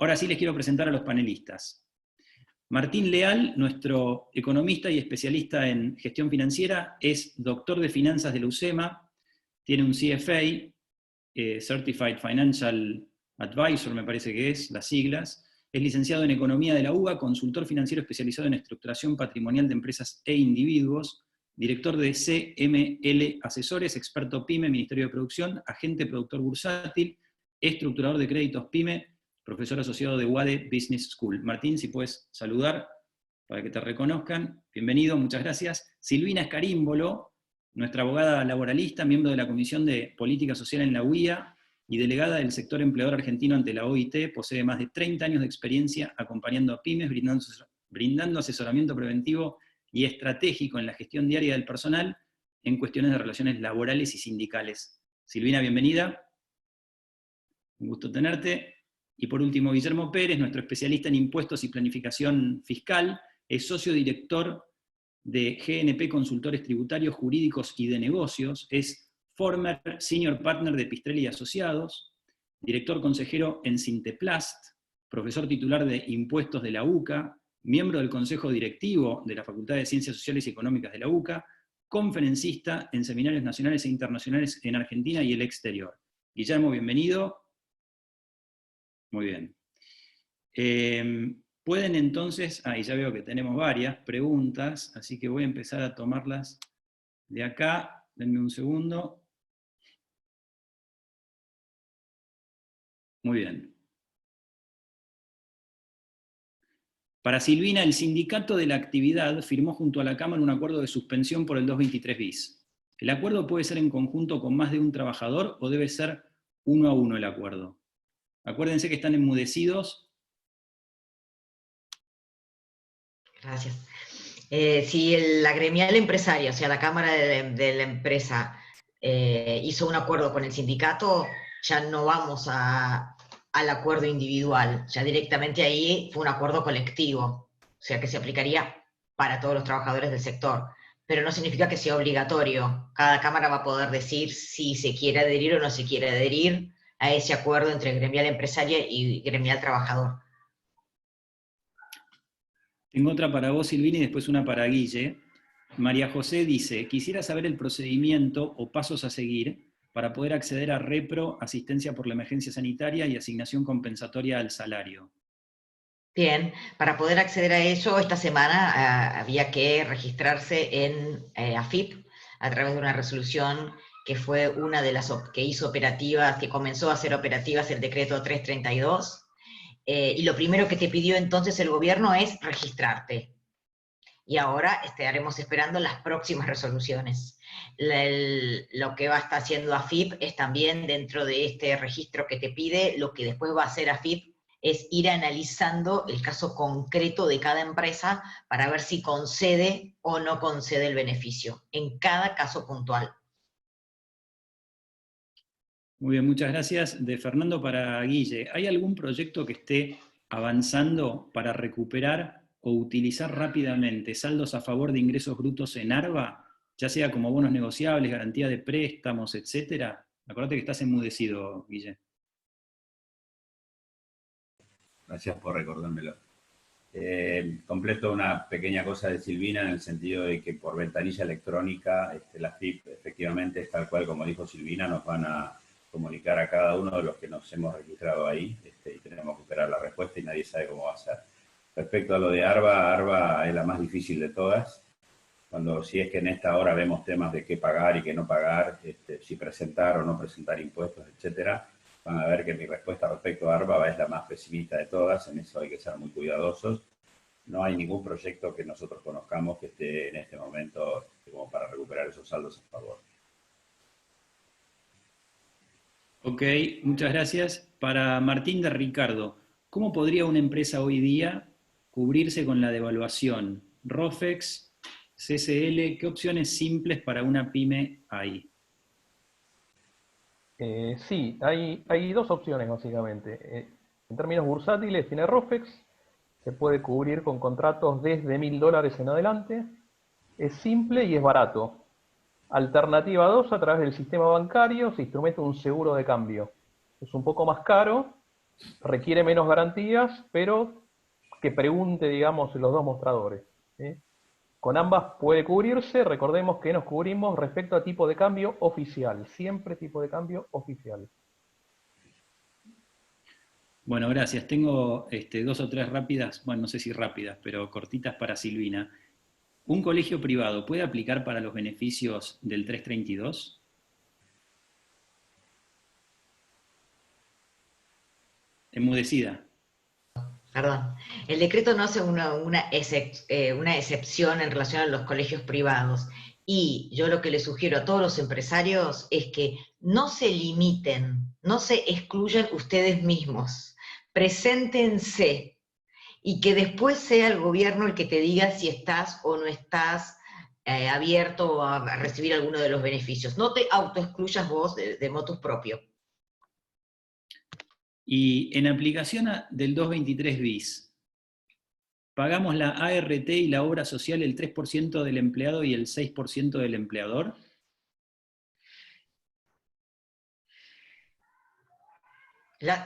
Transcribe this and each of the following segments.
Ahora sí les quiero presentar a los panelistas. Martín Leal, nuestro economista y especialista en gestión financiera, es doctor de finanzas de la UCEMA, tiene un CFA, Certified Financial Advisor, me parece que es, las siglas, es licenciado en Economía de la UBA, consultor financiero especializado en estructuración patrimonial de empresas e individuos, director de CML Asesores, experto PYME, Ministerio de Producción, agente productor bursátil, estructurador de créditos PYME, profesor asociado de UADE Business School. Martín, si puedes saludar para que te reconozcan. Bienvenido, muchas gracias. Silvina Escarímbolo, nuestra abogada laboralista, miembro de la Comisión de Política Social en la UIA y delegada del sector empleador argentino ante la OIT, posee más de 30 años de experiencia acompañando a pymes, brindando asesoramiento preventivo y estratégico en la gestión diaria del personal en cuestiones de relaciones laborales y sindicales. Silvina, bienvenida. Un gusto tenerte. Y por último, Guillermo Pérez, nuestro especialista en impuestos y planificación fiscal, es socio director de GNP Consultores Tributarios, Jurídicos y de Negocios, es former senior partner de Pistrelli y Asociados, director consejero en Sinteplast, profesor titular de impuestos de la UCA, miembro del Consejo Directivo de la Facultad de Ciencias Sociales y Económicas de la UCA, conferencista en seminarios nacionales e internacionales en Argentina y el exterior. Guillermo, bienvenido. Muy bien. Pueden entonces, y ya veo que tenemos varias preguntas, así que voy a empezar a tomarlas de acá. Denme un segundo. Muy bien. Para Silvina, el sindicato de la actividad firmó junto a la Cámara un acuerdo de suspensión por el 223 bis. ¿El acuerdo puede ser en conjunto con más de un trabajador o debe ser uno a uno el acuerdo? Acuérdense que están enmudecidos. Gracias. Si la gremial empresaria, o sea, la Cámara de la empresa, hizo un acuerdo con el sindicato, ya no vamos al acuerdo individual, ya directamente ahí fue un acuerdo colectivo, o sea, que se aplicaría para todos los trabajadores del sector, pero no significa que sea obligatorio. Cada Cámara va a poder decir si se quiere adherir o no se quiere adherir a ese acuerdo entre gremial empresaria y gremial trabajador. Tengo otra para vos, Silvina, y después una para Guille. María José dice, quisiera saber el procedimiento o pasos a seguir para poder acceder a repro, asistencia por la emergencia sanitaria y asignación compensatoria al salario. Bien, para poder acceder a eso, esta semana había que registrarse en AFIP a través de una resolución que fue una de las que hizo operativas, que comenzó a hacer operativas el decreto 332, y lo primero que te pidió entonces el gobierno es registrarte. Y ahora estaremos esperando las próximas resoluciones. Lo que va a estar haciendo AFIP es también dentro de este registro que te pide, lo que después va a hacer AFIP es ir analizando el caso concreto de cada empresa para ver si concede o no concede el beneficio, en cada caso puntual. Muy bien, muchas gracias. De Fernando para Guille, ¿hay algún proyecto que esté avanzando para recuperar o utilizar rápidamente saldos a favor de ingresos brutos en ARBA, ya sea como bonos negociables, garantía de préstamos, etcétera? Acordate que estás enmudecido, Guille. Gracias por recordármelo. Completo una pequeña cosa de Silvina en el sentido de que por ventanilla electrónica la FIP efectivamente es tal cual como dijo Silvina, nos van a comunicar a cada uno de los que nos hemos registrado ahí y tenemos que esperar la respuesta y nadie sabe cómo va a ser. Respecto a lo de ARBA es la más difícil de todas. Si es que en esta hora vemos temas de qué pagar y qué no pagar, si presentar o no presentar impuestos, etcétera, van a ver que mi respuesta respecto a ARBA es la más pesimista de todas, en eso hay que ser muy cuidadosos. No hay ningún proyecto que nosotros conozcamos que esté en este momento como para recuperar esos saldos a favor. Ok, muchas gracias. Para Martín de Ricardo, ¿cómo podría una empresa hoy día cubrirse con la devaluación? ROFEX, CCL, ¿qué opciones simples para una pyme hay? Sí, hay dos opciones básicamente. En términos bursátiles tiene ROFEX, se puede cubrir con contratos desde $1000 en adelante, es simple y es barato. Alternativa 2, a través del sistema bancario se instrumenta un seguro de cambio. Es un poco más caro, requiere menos garantías, pero que pregunte, digamos, los dos mostradores, ¿sí? Con ambas puede cubrirse, recordemos que nos cubrimos respecto a tipo de cambio oficial, siempre tipo de cambio oficial. Bueno, gracias. Tengo 2 o 3 rápidas, bueno, no sé si rápidas, pero cortitas para Silvina. ¿Un colegio privado puede aplicar para los beneficios del 332? Enmudecida. Perdón. El decreto no hace una excepción en relación a los colegios privados. Y yo lo que le sugiero a todos los empresarios es que no se limiten, no se excluyan ustedes mismos. Preséntense y que después sea el gobierno el que te diga si estás o no estás abierto a recibir alguno de los beneficios. No te autoexcluyas vos de motus propio. Y en aplicación del 223 bis, ¿pagamos la ART y la obra social el 3% del empleado y el 6% del empleador?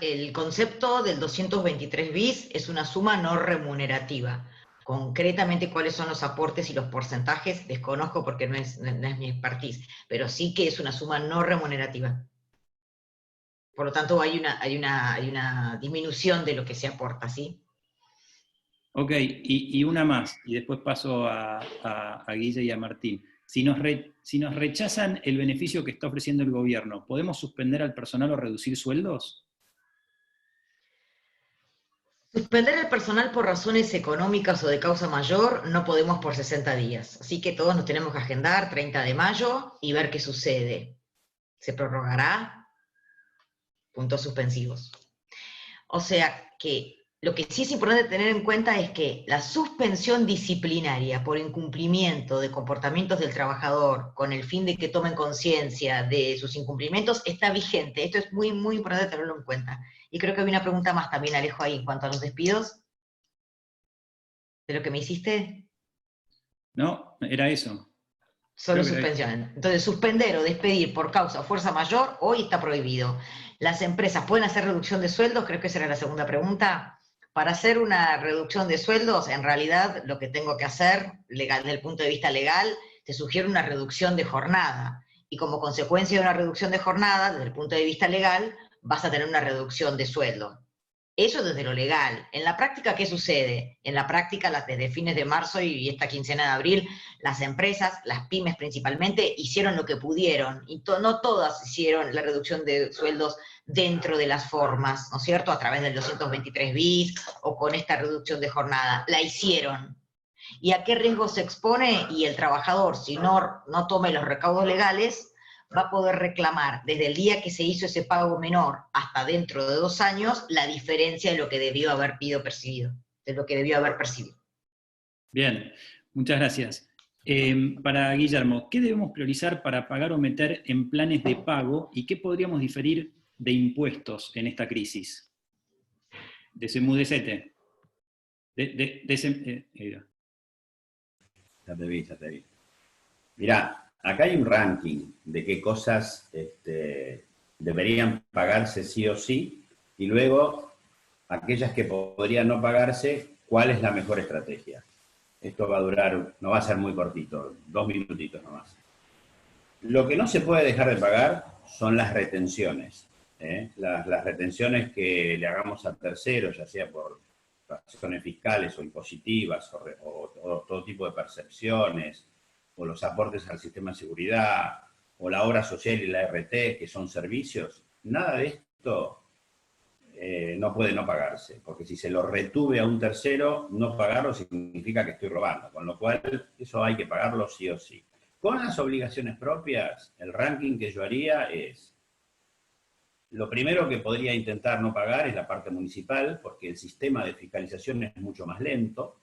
El concepto del 223 bis es una suma no remunerativa. Concretamente, cuáles son los aportes y los porcentajes, desconozco porque no es mi expertise, pero sí que es una suma no remunerativa. Por lo tanto, hay una disminución de lo que se aporta, ¿sí? Ok, y una más, y después paso a Guille y a Martín. Si nos rechazan el beneficio que está ofreciendo el gobierno, ¿podemos suspender al personal o reducir sueldos? Suspender el personal por razones económicas o de causa mayor no podemos por 60 días. Así que todos nos tenemos que agendar 30 de mayo y ver qué sucede. ¿Se prorrogará? Puntos suspensivos. O sea que lo que sí es importante tener en cuenta es que la suspensión disciplinaria por incumplimiento de comportamientos del trabajador con el fin de que tomen conciencia de sus incumplimientos está vigente. Esto es muy, muy importante tenerlo en cuenta. Y creo que hay una pregunta más también, Alejo, ahí en cuanto a los despidos. ¿De lo que me hiciste? No, era eso. Solo Creo que era eso. suspensión. Entonces, suspender o despedir por causa o fuerza mayor hoy está prohibido. ¿Las empresas pueden hacer reducción de sueldos? Creo que esa era la segunda pregunta. Para hacer una reducción de sueldos, en realidad lo que tengo que hacer, legal, desde el punto de vista legal, te sugiere una reducción de jornada. Y como consecuencia de una reducción de jornada, desde el punto de vista legal, vas a tener una reducción de sueldo. Eso desde lo legal. En la práctica, ¿qué sucede? En la práctica, desde fines de marzo y esta quincena de abril, las empresas, las pymes principalmente, hicieron lo que pudieron, y no todas hicieron la reducción de sueldos dentro de las formas, ¿no es cierto?, a través del 223 bis o con esta reducción de jornada. La hicieron. ¿Y a qué riesgo se expone? Y el trabajador, si no tome los recaudos legales, va a poder reclamar desde el día que se hizo ese pago menor hasta dentro de 2 años la diferencia de lo que debió haber percibido, de lo que debió haber percibido. Bien, muchas gracias. Para Guillermo, ¿qué debemos priorizar para pagar o meter en planes de pago y qué podríamos diferir de impuestos en esta crisis? Desenmudecete. Ya te vi. Mirá, acá hay un ranking de qué cosas deberían pagarse sí o sí, y luego aquellas que podrían no pagarse, ¿cuál es la mejor estrategia? Esto va a durar, no va a ser muy cortito, 2 minutitos nomás. Lo que no se puede dejar de pagar son las retenciones. Las retenciones que le hagamos a terceros, ya sea por razones fiscales o impositivas, o todo tipo de percepciones, o los aportes al sistema de seguridad, o la obra social y la RT, que son servicios, nada de esto no puede no pagarse, porque si se lo retuve a un tercero, no pagarlo significa que estoy robando, con lo cual eso hay que pagarlo sí o sí. Con las obligaciones propias, el ranking que yo haría es, lo primero que podría intentar no pagar es la parte municipal, porque el sistema de fiscalización es mucho más lento,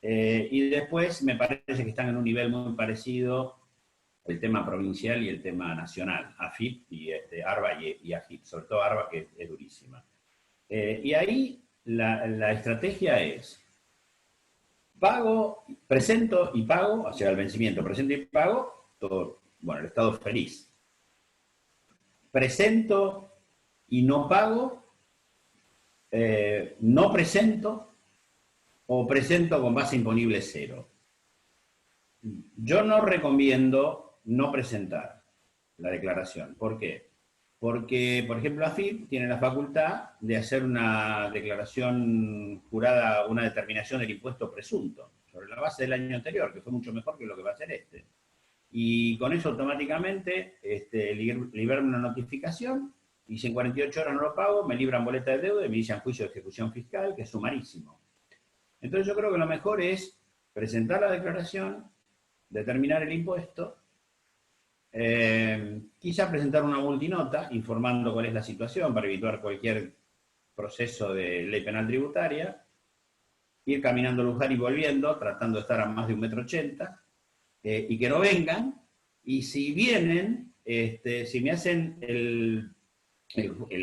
y después me parece que están en un nivel muy parecido el tema provincial y el tema nacional, AFIP y ARBA y AGIP, sobre todo ARBA, que es durísima. Y ahí la estrategia es, presento y pago, o sea, el vencimiento, presento y pago, todo, bueno, el Estado feliz. Presento y no pago, no presento o presento con base imponible cero. Yo no recomiendo no presentar la declaración. ¿Por qué? Porque, por ejemplo, AFIP tiene la facultad de hacer una declaración jurada, una determinación del impuesto presunto, sobre la base del año anterior, que fue mucho mejor que lo que va a hacer este. Y con eso automáticamente liberan una notificación, y si en 48 horas no lo pago, me libran boleta de deuda y me inician juicio de ejecución fiscal, que es sumarísimo. Entonces yo creo que lo mejor es presentar la declaración, determinar el impuesto, quizá presentar una multinota informando cuál es la situación para evitar cualquier proceso de ley penal tributaria, ir caminando Luján y volviendo, tratando de estar a más de 1,80 m, y que no vengan, y si vienen, si me hacen el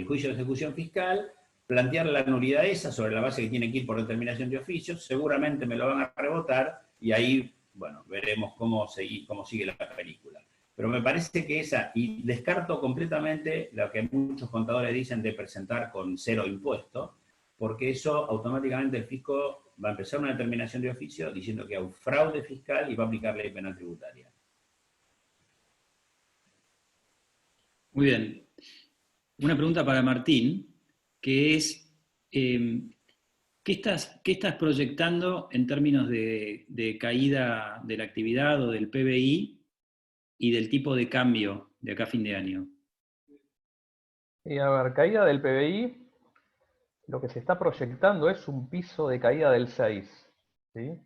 juicio de ejecución fiscal, plantear la nulidad esa sobre la base que tiene que ir por determinación de oficio, seguramente me lo van a rebotar, y ahí, bueno, veremos cómo sigue la película. Pero me parece que esa, y descarto completamente lo que muchos contadores dicen de presentar con cero impuesto, porque eso automáticamente el fisco va a empezar una determinación de oficio diciendo que hay un fraude fiscal y va a aplicar ley penal tributaria. Muy bien. Una pregunta para Martín, que es, ¿qué estás proyectando en términos de caída de la actividad o del PBI y del tipo de cambio de acá a fin de año? Y a ver, caída del PBI, lo que se está proyectando es un piso de caída del 6, ¿sí?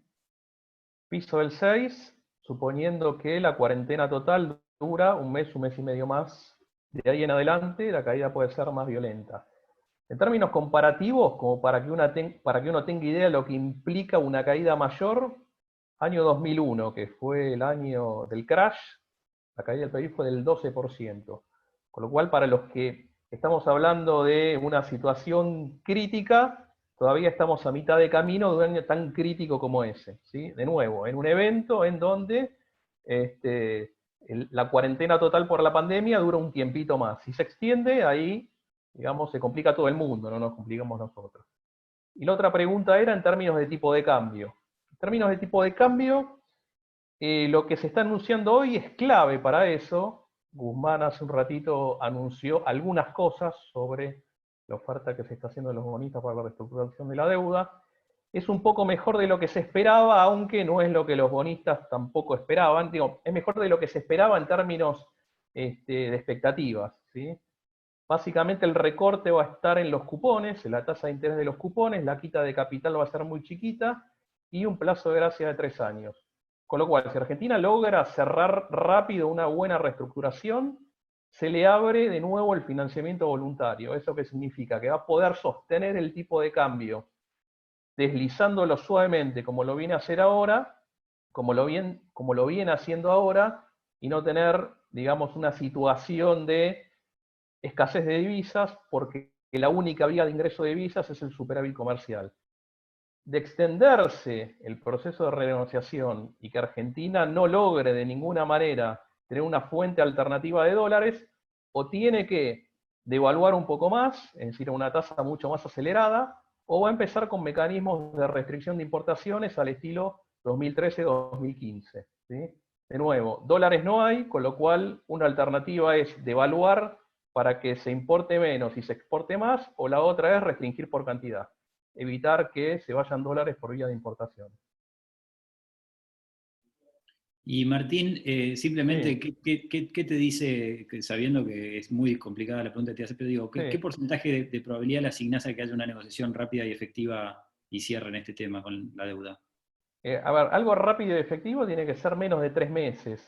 Piso del 6, suponiendo que la cuarentena total dura un mes y medio más. De ahí en adelante la caída puede ser más violenta. En términos comparativos, como para que uno tenga idea de lo que implica una caída mayor, año 2001, que fue el año del crash, la caída del PIB fue del 12%. Con lo cual, para los que estamos hablando de una situación crítica, todavía estamos a mitad de camino de un año tan crítico como ese, ¿sí? De nuevo, en un evento en donde la cuarentena total por la pandemia dura un tiempito más. Si se extiende, ahí, digamos, se complica todo el mundo, no nos complicamos nosotros. Y la otra pregunta era en términos de tipo de cambio. En términos de tipo de cambio, lo que se está anunciando hoy es clave para eso. Guzmán hace un ratito anunció algunas cosas sobre la oferta que se está haciendo de los bonistas para la reestructuración de la deuda. Es un poco mejor de lo que se esperaba, aunque no es lo que los bonistas tampoco esperaban. Digo, es mejor de lo que se esperaba en términos de expectativas, ¿sí? Básicamente el recorte va a estar en los cupones, en la tasa de interés de los cupones, la quita de capital va a ser muy chiquita y un plazo de gracia de 3 años. Con lo cual, si Argentina logra cerrar rápido una buena reestructuración, se le abre de nuevo el financiamiento voluntario. ¿Eso qué significa? Que va a poder sostener el tipo de cambio, deslizándolo suavemente como lo viene a hacer ahora, como lo viene haciendo ahora, y no tener, digamos, una situación de escasez de divisas, porque la única vía de ingreso de divisas es el superávit comercial. De extenderse el proceso de renegociación y que Argentina no logre de ninguna manera tener una fuente alternativa de dólares, o tiene que devaluar un poco más, es decir, a una tasa mucho más acelerada, o va a empezar con mecanismos de restricción de importaciones al estilo 2013-2015. ¿sí? De nuevo, dólares no hay, con lo cual una alternativa es devaluar para que se importe menos y se exporte más, o la otra es restringir por cantidad, evitar que se vayan dólares por vía de importación. Y Martín, simplemente, Sí. ¿qué te dice, sabiendo que es muy complicada la pregunta que te hace, pero digo, ¿qué porcentaje de probabilidad le asignás a que haya una negociación rápida y efectiva y cierre en este tema con la deuda? A ver, algo rápido y efectivo tiene que ser menos de 3 meses.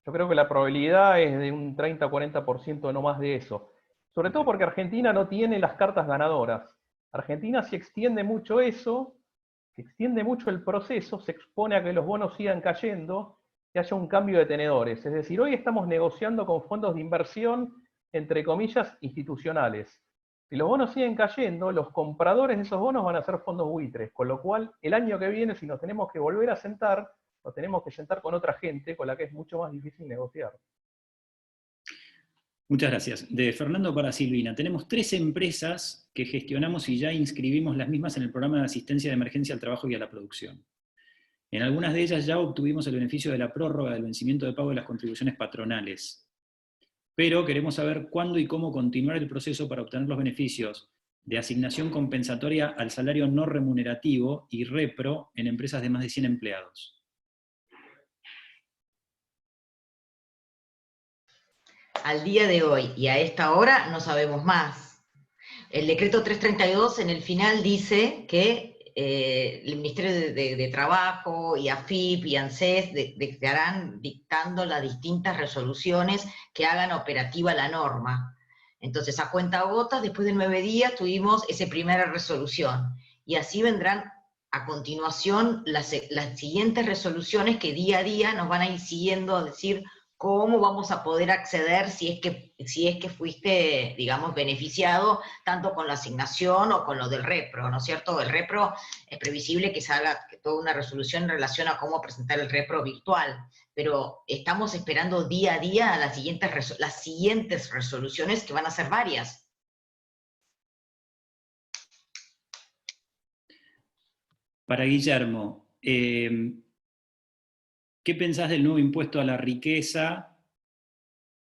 Yo creo que la probabilidad es de un 30-40%, no más de eso. Sobre todo porque Argentina no tiene las cartas ganadoras. Argentina, si extiende mucho eso, si extiende mucho el proceso, se expone a que los bonos sigan cayendo, que haya un cambio de tenedores. Es decir, hoy estamos negociando con fondos de inversión, entre comillas, institucionales. Si los bonos siguen cayendo, los compradores de esos bonos van a ser fondos buitres, con lo cual el año que viene, si nos tenemos que volver a sentar, nos tenemos que sentar con otra gente con la que es mucho más difícil negociar. Muchas gracias. De Fernando para Silvina. Tenemos 3 empresas que gestionamos y ya inscribimos las mismas en el programa de asistencia de emergencia al trabajo y a la producción. En algunas de ellas ya obtuvimos el beneficio de la prórroga del vencimiento de pago de las contribuciones patronales. Pero queremos saber cuándo y cómo continuar el proceso para obtener los beneficios de asignación compensatoria al salario no remunerativo y repro en empresas de más de 100 empleados. Al día de hoy y a esta hora no sabemos más. El decreto 332 en el final dice que el Ministerio de Trabajo y AFIP y ANSES estarán dictando las distintas resoluciones que hagan operativa la norma. Entonces, a cuentagotas, después de 9 días tuvimos esa primera resolución. Y así vendrán a continuación las siguientes resoluciones que día a día nos van a ir siguiendo a decir cómo vamos a poder acceder si es que fuiste, digamos, beneficiado tanto con la asignación o con lo del repro, ¿no es cierto? El repro es previsible que salga toda una resolución en relación a cómo presentar el repro virtual, pero estamos esperando día a día a las siguientes resoluciones, que van a ser varias. Para Guillermo, ¿qué pensás del nuevo impuesto a la riqueza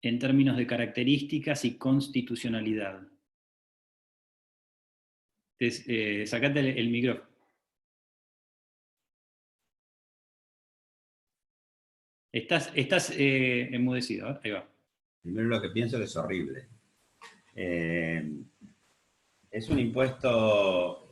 en términos de características y constitucionalidad? Sacate el micrófono. Estás enmudecido, ¿eh? Ahí va. Primero lo que pienso que es horrible. Es un impuesto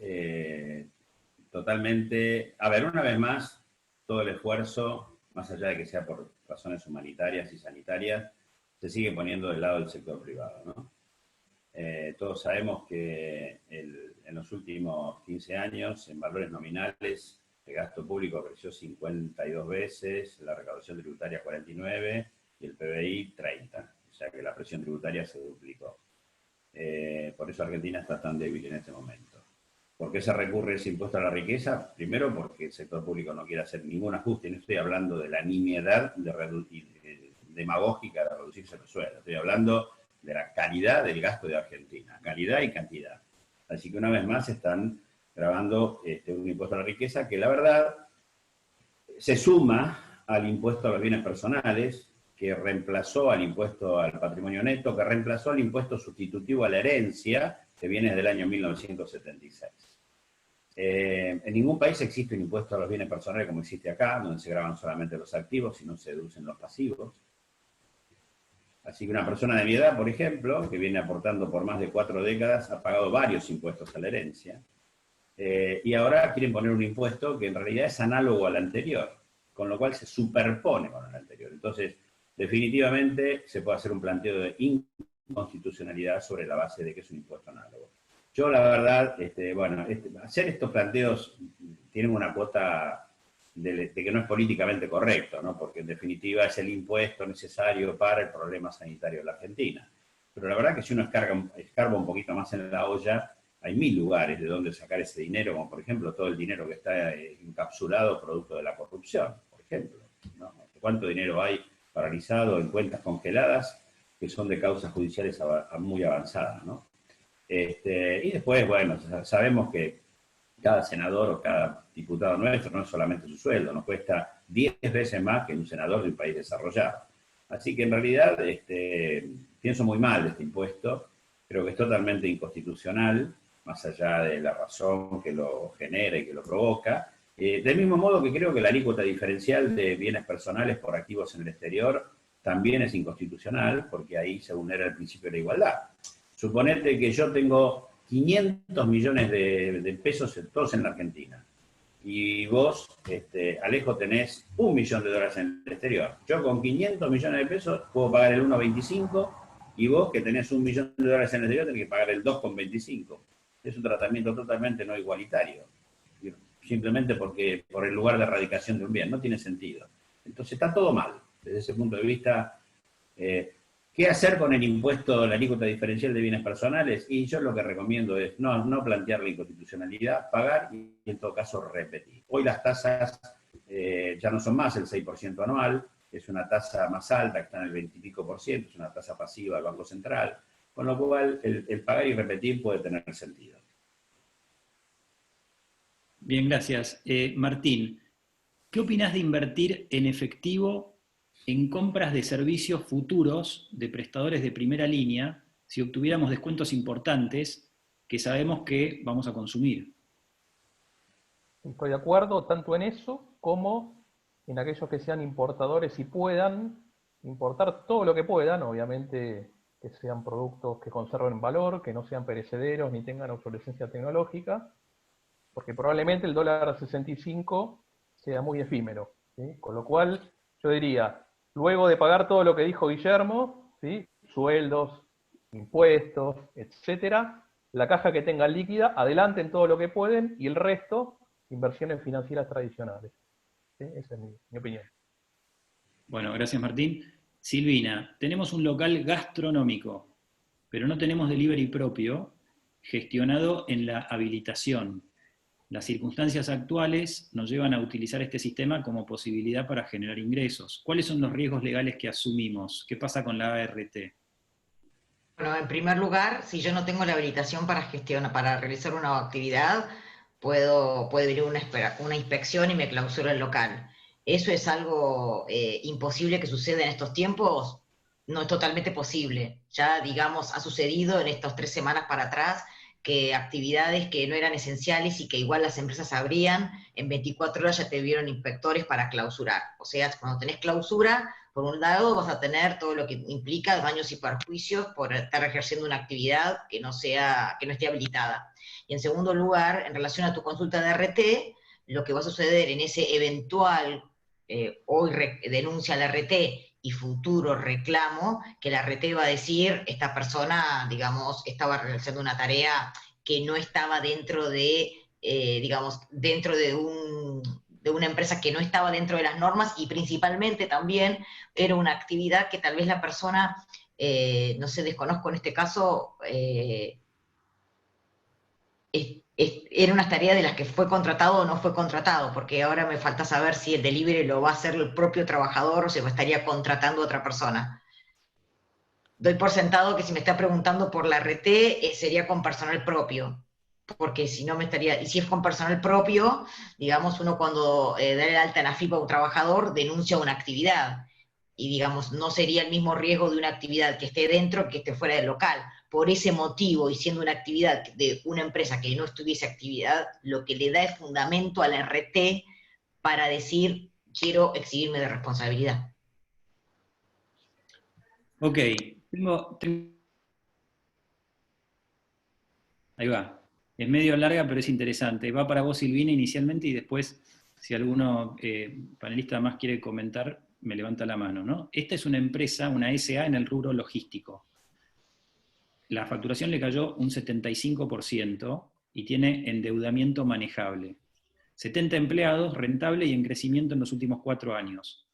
totalmente... A ver, una vez más, todo el esfuerzo, más allá de que sea por razones humanitarias y sanitarias, se sigue poniendo del lado del sector privado, ¿no? Todos sabemos que en los últimos 15 años, en valores nominales, el gasto público creció 52 veces, la recaudación tributaria 49 y el PBI 30. O sea que la presión tributaria se duplicó. Por eso Argentina está tan débil en este momento. ¿Por qué se recurre a ese impuesto a la riqueza? Primero porque el sector público no quiere hacer ningún ajuste. No estoy hablando de la nimiedad demagógica de reducirse el sueldo. Estoy hablando de la calidad del gasto de Argentina. Calidad y cantidad. Así que una vez más están grabando un impuesto a la riqueza que la verdad se suma al impuesto a los bienes personales, que reemplazó al impuesto al patrimonio neto, que reemplazó al impuesto sustitutivo a la herencia, que viene desde el año 1976. En ningún país existe un impuesto a los bienes personales como existe acá, donde se graban solamente los activos y no se deducen los pasivos. Así que una persona de mi edad, por ejemplo, que viene aportando por más de 4 décadas, ha pagado varios impuestos a la herencia. Y ahora quieren poner un impuesto que en realidad es análogo al anterior, con lo cual se superpone con el anterior. Entonces, definitivamente se puede hacer un planteo de inconstitucionalidad sobre la base de que es un impuesto análogo. Yo, la verdad, hacer estos planteos tienen una cuota de que no es políticamente correcto, ¿no? Porque en definitiva es el impuesto necesario para el problema sanitario de la Argentina. Pero la verdad que si uno escarba un poquito más en la olla, hay 1000 lugares de donde sacar ese dinero, como por ejemplo todo el dinero que está encapsulado producto de la corrupción, por ejemplo, ¿no? ¿Cuánto dinero hay paralizado en cuentas congeladas que son de causas judiciales muy avanzadas, ¿no? Y después, bueno, sabemos que cada senador o cada diputado nuestro no es solamente su sueldo, nos cuesta 10 veces más que un senador de un país desarrollado. Así que en realidad pienso muy mal de este impuesto, creo que es totalmente inconstitucional, más allá de la razón que lo genera y que lo provoca. Del mismo modo que creo que la alícuota diferencial de bienes personales por activos en el exterior también es inconstitucional, porque ahí se vulnera el principio de la igualdad. Suponete que yo tengo 500 millones de pesos todos en la Argentina, y vos, Alejo, tenés $1 millón en el exterior. Yo con 500 millones de pesos puedo pagar el 1,25, y vos que tenés $1 millón en el exterior tenés que pagar el 2,25. Es un tratamiento totalmente no igualitario, simplemente porque por el lugar de radicación de un bien, no tiene sentido. Entonces está todo mal, desde ese punto de vista. ¿Qué hacer con el impuesto, la alícuota diferencial de bienes personales? Y yo lo que recomiendo es no plantear la inconstitucionalidad, pagar y en todo caso repetir. Hoy las tasas ya no son más el 6% anual, es una tasa más alta, que está en el 20 y pico %, es una tasa pasiva del Banco Central, con lo cual el pagar y repetir puede tener sentido. Bien, gracias. Martín, ¿qué opinás de invertir en efectivo en compras de servicios futuros de prestadores de primera línea si obtuviéramos descuentos importantes que sabemos que vamos a consumir? Estoy de acuerdo tanto en eso como en aquellos que sean importadores y puedan importar todo lo que puedan, obviamente que sean productos que conserven valor, que no sean perecederos ni tengan obsolescencia tecnológica, porque probablemente el dólar a 65 sea muy efímero, ¿sí? Con lo cual yo diría, luego de pagar todo lo que dijo Guillermo, ¿sí? Sueldos, impuestos, etcétera, la caja que tengan líquida, adelanten todo lo que pueden y el resto, inversiones financieras tradicionales. ¿Sí? Esa es mi opinión. Bueno, gracias Martín. Silvina, tenemos un local gastronómico, pero no tenemos delivery propio gestionado en la habilitación. Las circunstancias actuales nos llevan a utilizar este sistema como posibilidad para generar ingresos. ¿Cuáles son los riesgos legales que asumimos? ¿Qué pasa con la ART? Bueno, en primer lugar, si yo no tengo la habilitación para para realizar una actividad, puede venir una inspección y me clausura el local. ¿Eso es algo imposible que suceda en estos tiempos? No es totalmente posible. Ya, digamos, ha sucedido en estas 3 semanas para atrás que actividades que no eran esenciales y que igual las empresas abrían, en 24 horas ya te vieron inspectores para clausurar. O sea, cuando tenés clausura, por un lado vas a tener todo lo que implica daños y perjuicios por estar ejerciendo una actividad que no esté habilitada. Y en segundo lugar, en relación a tu consulta de RT, lo que va a suceder en ese eventual hoy denuncia al RT y futuro reclamo, que la RT va a decir, esta persona, digamos, estaba realizando una tarea que no estaba dentro de, digamos, dentro de una empresa que no estaba dentro de las normas, y principalmente también era una actividad que tal vez la persona, no sé, desconozco en este caso, era una tarea de las que fue contratado o no fue contratado, porque ahora me falta saber si el delivery lo va a hacer el propio trabajador o se estaría contratando a otra persona. Doy por sentado que si me está preguntando por la RT, sería con personal propio, porque si no me estaría, y si es con personal propio, digamos, uno cuando da el alta en AFIP a un trabajador denuncia una actividad, y digamos, no sería el mismo riesgo de una actividad que esté dentro que esté fuera del local. Por ese motivo, y siendo una actividad de una empresa que no estuviese actividad, lo que le da es fundamento a la RT para decir, quiero exhibirme de responsabilidad. Ok, ahí va. Es medio larga, pero es interesante. Va para vos, Silvina, inicialmente, y después, si alguno panelista más quiere comentar, me levanta la mano, ¿no? Esta es una empresa, una SA en el rubro logístico. La facturación le cayó un 75% y tiene endeudamiento manejable. 70 empleados, rentable y en crecimiento en los últimos 4 años.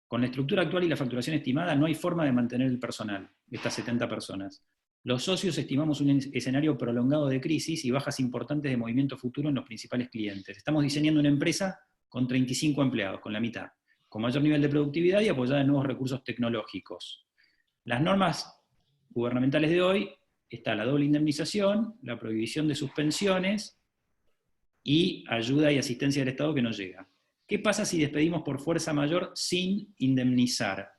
Con la estructura actual y la facturación estimada, no hay forma de mantener el personal, estas 70 personas. Los socios estimamos un escenario prolongado de crisis y bajas importantes de movimiento futuro en los principales clientes. Estamos diseñando una empresa con 35 empleados, con la mitad, con mayor nivel de productividad y apoyada en nuevos recursos tecnológicos. Las normas gubernamentales de hoy está la doble indemnización, la prohibición de suspensiones y ayuda y asistencia del Estado que no llega. ¿Qué pasa si despedimos por fuerza mayor sin indemnizar?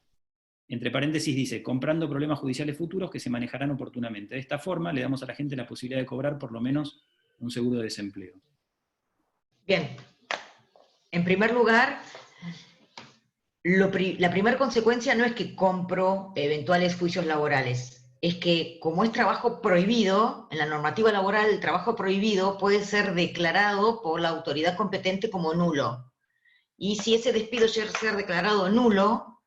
Entre paréntesis dice, comprando problemas judiciales futuros que se manejarán oportunamente. De esta forma le damos a la gente la posibilidad de cobrar por lo menos un seguro de desempleo. Bien. En primer lugar, la primera consecuencia no es que compro eventuales juicios laborales, es que como es trabajo prohibido, en la normativa laboral el trabajo prohibido puede ser declarado por la autoridad competente como nulo. Y si ese despido llega a ser declarado nulo,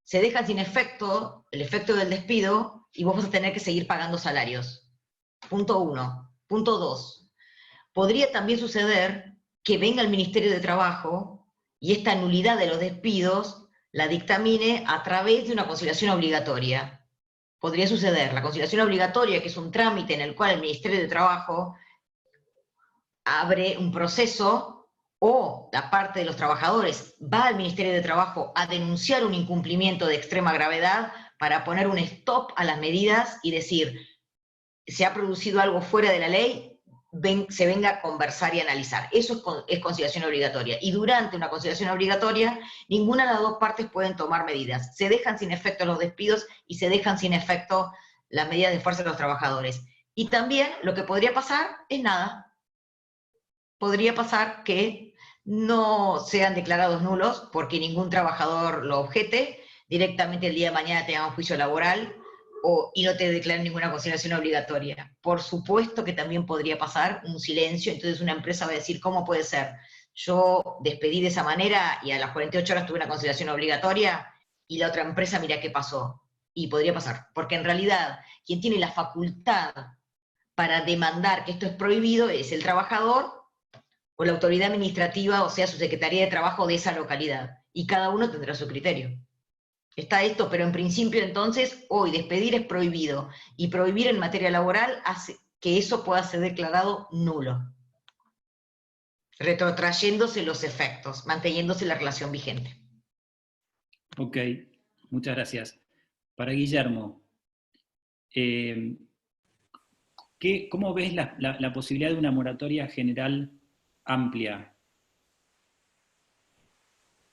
se deja sin efecto el efecto del despido y vos vas a tener que seguir pagando salarios. Punto 1. Punto 2. Podría también suceder que venga el Ministerio de Trabajo y esta nulidad de los despidos la dictamine a través de una conciliación obligatoria. Podría suceder. La conciliación obligatoria, que es un trámite en el cual el Ministerio de Trabajo abre un proceso o la parte de los trabajadores va al Ministerio de Trabajo a denunciar un incumplimiento de extrema gravedad para poner un stop a las medidas y decir, se ha producido algo fuera de la ley, se venga a conversar y analizar. Eso es conciliación obligatoria. Y durante una conciliación obligatoria, ninguna de las dos partes pueden tomar medidas. Se dejan sin efecto los despidos y se dejan sin efecto las medidas de fuerza de los trabajadores. Y también lo que podría pasar es nada. Podría pasar que no sean declarados nulos porque ningún trabajador lo objete, directamente el día de mañana tenga un juicio laboral y no te declaren ninguna conciliación obligatoria. Por supuesto que también podría pasar un silencio, entonces una empresa va a decir, ¿cómo puede ser? Yo despedí de esa manera y a las 48 horas tuve una conciliación obligatoria y la otra empresa, mira qué pasó. Y podría pasar, porque en realidad quien tiene la facultad para demandar que esto es prohibido es el trabajador o la autoridad administrativa, o sea, su Secretaría de Trabajo de esa localidad. Y cada uno tendrá su criterio. Está esto, pero en principio entonces, hoy despedir es prohibido, y prohibir en materia laboral hace que eso pueda ser declarado nulo, retrotrayéndose los efectos, manteniéndose la relación vigente. Ok, muchas gracias. Para Guillermo, ¿cómo ves la posibilidad de una moratoria general amplia?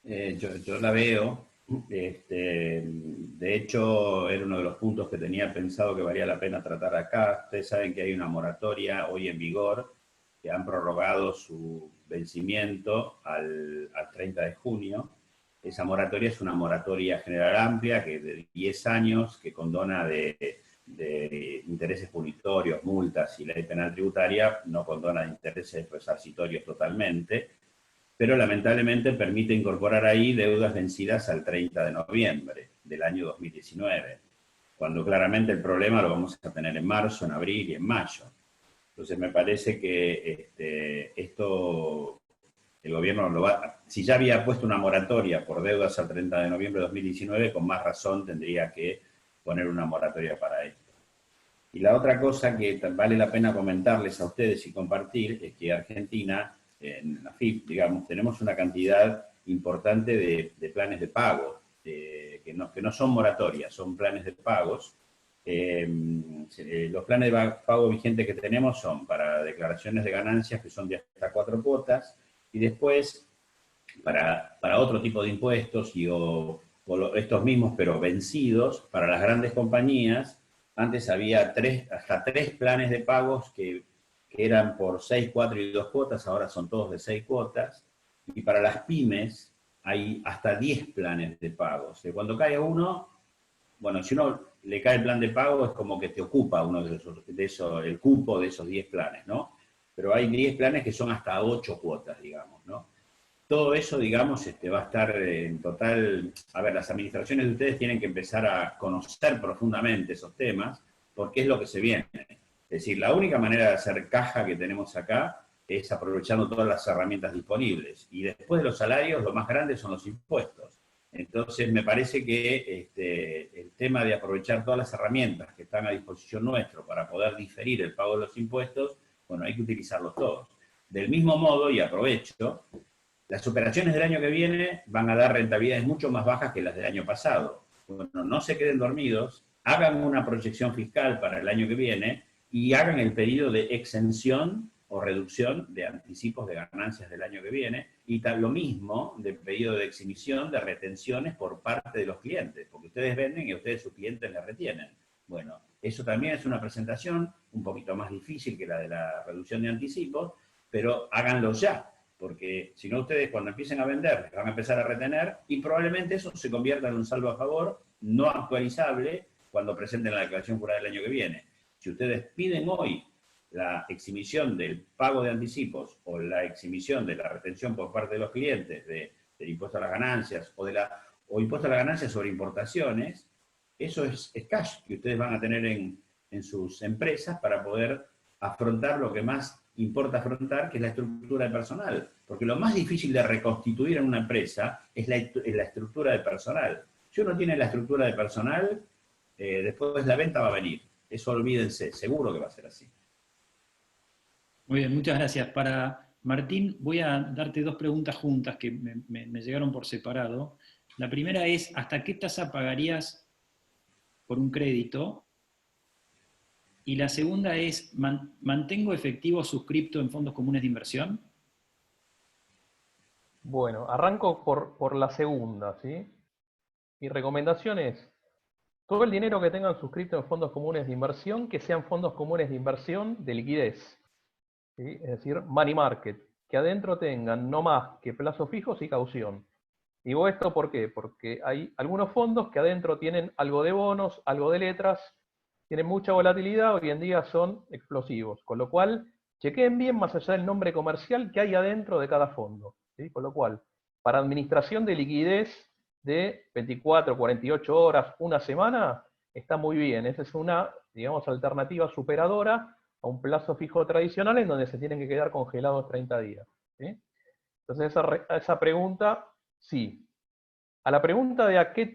Yo la veo. De hecho, era uno de los puntos que tenía pensado que valía la pena tratar acá. Ustedes saben que hay una moratoria hoy en vigor, que han prorrogado su vencimiento al 30 de junio. Esa moratoria es una moratoria general amplia, que de 10 años, que condona de intereses punitorios, multas y ley penal tributaria, no condona de intereses resarcitorios totalmente, pero lamentablemente permite incorporar ahí deudas vencidas al 30 de noviembre del año 2019, cuando claramente el problema lo vamos a tener en marzo, en abril y en mayo. Entonces me parece que esto el gobierno lo va, si ya había puesto una moratoria por deudas al 30 de noviembre de 2019, con más razón tendría que poner una moratoria para esto. Y la otra cosa que vale la pena comentarles a ustedes y compartir es que Argentina, en la FIP, digamos, tenemos una cantidad importante de planes de pago, que no son moratorias, son planes de pagos. Los planes de pago vigentes que tenemos son para declaraciones de ganancias, que son de hasta 4 cuotas, y después para otro tipo de impuestos estos mismos pero vencidos, para las grandes compañías. Antes había hasta 3 planes de pagos que eran por 6, 4 y 2 cuotas, ahora son todos de 6 cuotas, y para las pymes hay hasta 10 planes de pagos. Cuando cae uno, bueno, si uno le cae el plan de pago es como que te ocupa uno el cupo de esos 10 planes, ¿no? Pero hay 10 planes que son hasta 8 cuotas, digamos, ¿no? Todo eso, digamos, va a estar en total. A ver, las administraciones de ustedes tienen que empezar a conocer profundamente esos temas, porque es lo que se viene. Es decir, la única manera de hacer caja que tenemos acá es aprovechando todas las herramientas disponibles. Y después de los salarios, lo más grande son los impuestos. Entonces, me parece que el tema de aprovechar todas las herramientas que están a disposición nuestro para poder diferir el pago de los impuestos, bueno, hay que utilizarlos todos. Del mismo modo, y aprovecho, las operaciones del año que viene van a dar rentabilidades mucho más bajas que las del año pasado. Bueno, no se queden dormidos, hagan una proyección fiscal para el año que viene y hagan el pedido de exención o reducción de anticipos de ganancias del año que viene, y lo mismo de pedido de exhibición de retenciones por parte de los clientes, porque ustedes venden y ustedes sus clientes les retienen. Bueno, eso también es una presentación un poquito más difícil que la de la reducción de anticipos, pero háganlo ya, porque si no ustedes cuando empiecen a vender van a empezar a retener y probablemente eso se convierta en un saldo a favor no actualizable cuando presenten la declaración jurada del año que viene. Si ustedes piden hoy la exhibición del pago de anticipos o la exhibición de la retención por parte de los clientes del impuesto a las ganancias o impuesto a las ganancias sobre importaciones, eso es cash que ustedes van a tener en sus empresas para poder afrontar lo que más importa afrontar, que es la estructura de personal. Porque lo más difícil de reconstituir en una empresa es la estructura de personal. Si uno tiene la estructura de personal, después la venta va a venir. Eso olvídense, seguro que va a ser así. Muy bien, muchas gracias. Para Martín, voy a darte dos preguntas juntas que me llegaron por separado. La primera es, ¿hasta qué tasa pagarías por un crédito? Y la segunda es, ¿mantengo efectivo suscripto en fondos comunes de inversión? Bueno, arranco por la segunda, ¿sí? Mi recomendación es, todo el dinero que tengan suscrito en fondos comunes de inversión, que sean fondos comunes de inversión de liquidez, ¿sí? Es decir, money market, que adentro tengan no más que plazos fijos y caución. Digo esto ¿por qué? Porque hay algunos fondos que adentro tienen algo de bonos, algo de letras, tienen mucha volatilidad, hoy en día son explosivos, con lo cual chequeen bien más allá del nombre comercial que hay adentro de cada fondo, ¿sí? Con lo cual, para administración de liquidez de 24, 48 horas, una semana, está muy bien. Esa es una, digamos, alternativa superadora a un plazo fijo tradicional en donde se tienen que quedar congelados 30 días, ¿sí? Entonces, esa pregunta, sí. A la pregunta de hasta qué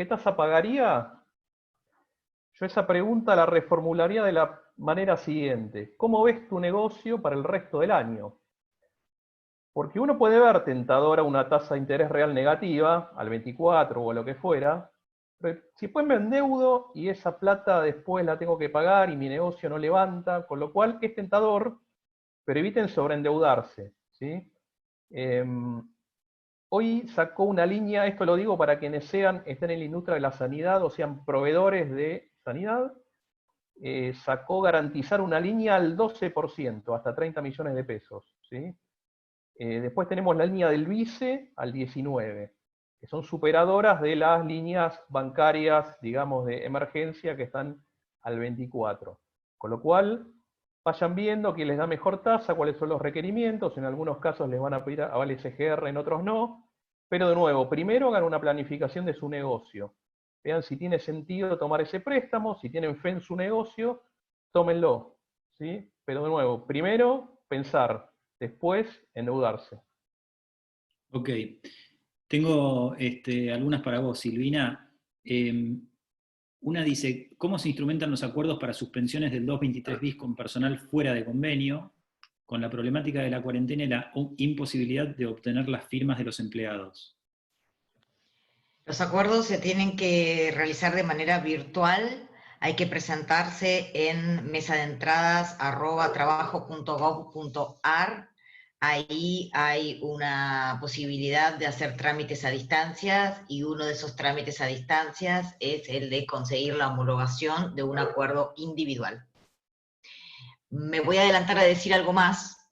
tasa pagaría, yo esa pregunta la reformularía de la manera siguiente. ¿Cómo ves tu negocio para el resto del año? Porque uno puede ver tentadora una tasa de interés real negativa, al 24 o a lo que fuera, pero si después me endeudo y esa plata después la tengo que pagar y mi negocio no levanta, con lo cual es tentador, pero eviten sobreendeudarse, ¿sí? Hoy sacó una línea, esto lo digo para quienes estén en la industria de la sanidad o sean proveedores de sanidad, sacó garantizar una línea al 12%, hasta 30 millones de pesos, ¿sí? Después tenemos la línea del vice al 19%, que son superadoras de las líneas bancarias, digamos, de emergencia que están al 24%. Con lo cual, vayan viendo quién les da mejor tasa, cuáles son los requerimientos, en algunos casos les van a pedir avales CGR, en otros no, pero de nuevo, primero hagan una planificación de su negocio. Vean si tiene sentido tomar ese préstamo, si tienen fe en su negocio, tómenlo, ¿sí? Pero de nuevo, primero pensar, después endeudarse. Ok. Tengo algunas para vos, Silvina. Una dice, ¿cómo se instrumentan los acuerdos para suspensiones del 223 bis con personal fuera de convenio, con la problemática de la cuarentena y la imposibilidad de obtener las firmas de los empleados? Los acuerdos se tienen que realizar de manera virtual. Hay que presentarse en mesadentradas@trabajo.gov.ar. Ahí hay una posibilidad de hacer trámites a distancias y uno de esos trámites a distancias es el de conseguir la homologación de un acuerdo individual. Me voy a adelantar a decir algo más,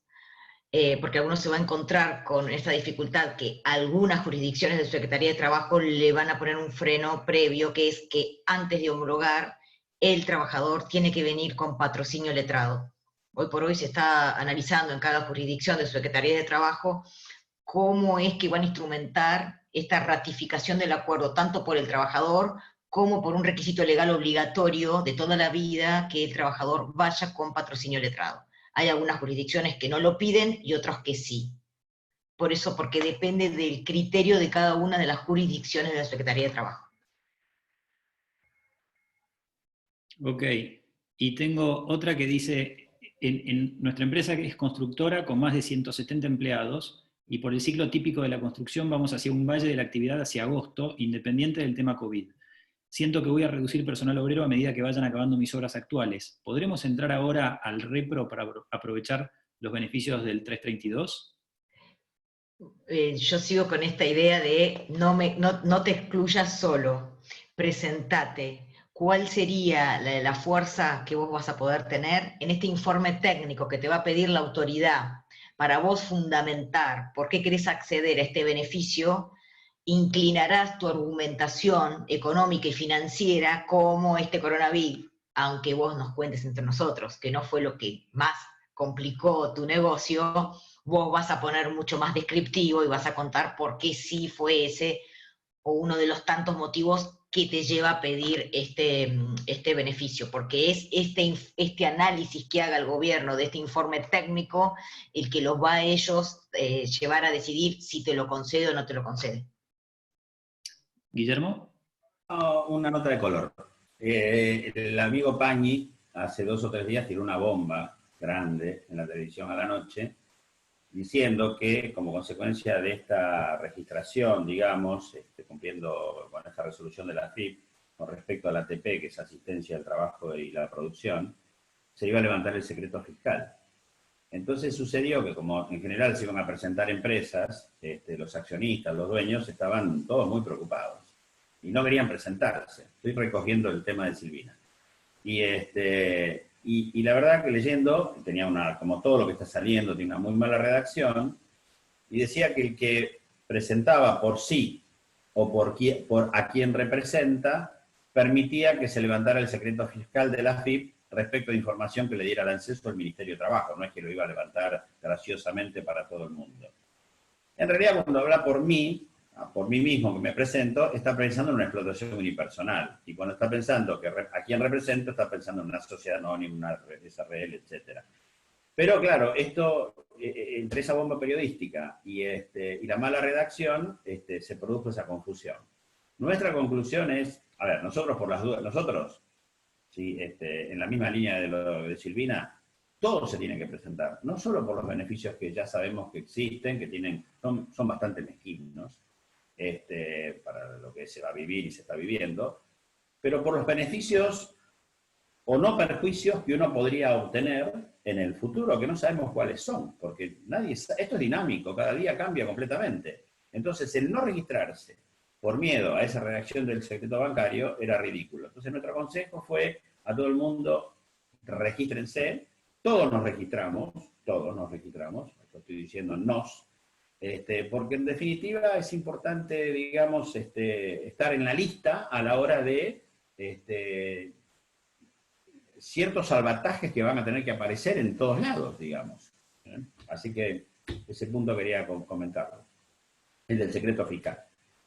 porque algunos se va a encontrar con esta dificultad que algunas jurisdicciones de su Secretaría de Trabajo le van a poner un freno previo, que es que antes de homologar, el trabajador tiene que venir con patrocinio letrado. Hoy por hoy se está analizando en cada jurisdicción de su Secretaría de Trabajo cómo es que van a instrumentar esta ratificación del acuerdo, tanto por el trabajador como por un requisito legal obligatorio de toda la vida, que el trabajador vaya con patrocinio letrado. Hay algunas jurisdicciones que no lo piden y otras que sí. Por eso, porque depende del criterio de cada una de las jurisdicciones de la Secretaría de Trabajo. Ok. Y tengo otra que dice, en nuestra empresa que es constructora con más de 170 empleados, y por el ciclo típico de la construcción vamos hacia un valle de la actividad hacia agosto, independiente del tema COVID. Siento que voy a reducir personal obrero a medida que vayan acabando mis obras actuales. ¿Podremos entrar ahora al repro para aprovechar los beneficios del 332? Yo sigo con esta idea de no te excluyas solo, presentate. ¿Cuál sería la fuerza que vos vas a poder tener en este informe técnico que te va a pedir la autoridad para vos fundamentar por qué querés acceder a este beneficio? Inclinarás tu argumentación económica y financiera como este coronavirus, aunque vos nos cuentes entre nosotros que no fue lo que más complicó tu negocio, vos vas a poner mucho más descriptivo y vas a contar por qué sí fue ese o uno de los tantos motivos que te lleva a pedir este beneficio, porque es este análisis que haga el gobierno de este informe técnico el que los va a ellos llevar a decidir si te lo concede o no te lo concede. ¿Guillermo? Una nota de color. El amigo Pañi hace 2 o 3 días tiró una bomba grande en la televisión a la noche, diciendo que como consecuencia de esta registración, digamos, cumpliendo con esta resolución de la AFIP con respecto a la ATP, que es asistencia al trabajo y la producción, se iba a levantar el secreto fiscal. Entonces sucedió que como en general se iban a presentar empresas, los accionistas, los dueños, estaban todos muy preocupados y no querían presentarse. Estoy recogiendo el tema de Silvina. Y la verdad que leyendo, tenía como todo lo que está saliendo, tiene una muy mala redacción, y decía que el que presentaba por sí o por a quien representa, permitía que se levantara el secreto fiscal de la AFIP respecto de información que le diera el acceso al Ministerio de Trabajo, no es que lo iba a levantar graciosamente para todo el mundo. En realidad, cuando habla por mí mismo que me presento, está pensando en una explotación unipersonal. Y cuando está pensando que a quién represento, está pensando en una sociedad anónima, una SRL, etc. Pero claro, esto, entre esa bomba periodística y la mala redacción, se produjo esa confusión. Nuestra conclusión es, a ver, nosotros por las dudas, nosotros, ¿sí? En la misma línea de lo de Silvina, todo se tiene que presentar, no solo por los beneficios que ya sabemos que existen, que son bastante mezquinos, para lo que se va a vivir y se está viviendo, pero por los beneficios o no perjuicios que uno podría obtener en el futuro, que no sabemos cuáles son, porque esto es dinámico, cada día cambia completamente. Entonces, el no registrarse por miedo a esa redacción del secreto bancario era ridículo. Entonces, nuestro consejo fue a todo el mundo, regístrense, todos nos registramos, esto estoy diciendo porque en definitiva es importante, digamos, estar en la lista a la hora de ciertos salvatajes que van a tener que aparecer en todos lados, digamos. Así que ese punto quería comentarlo, el del secreto fiscal.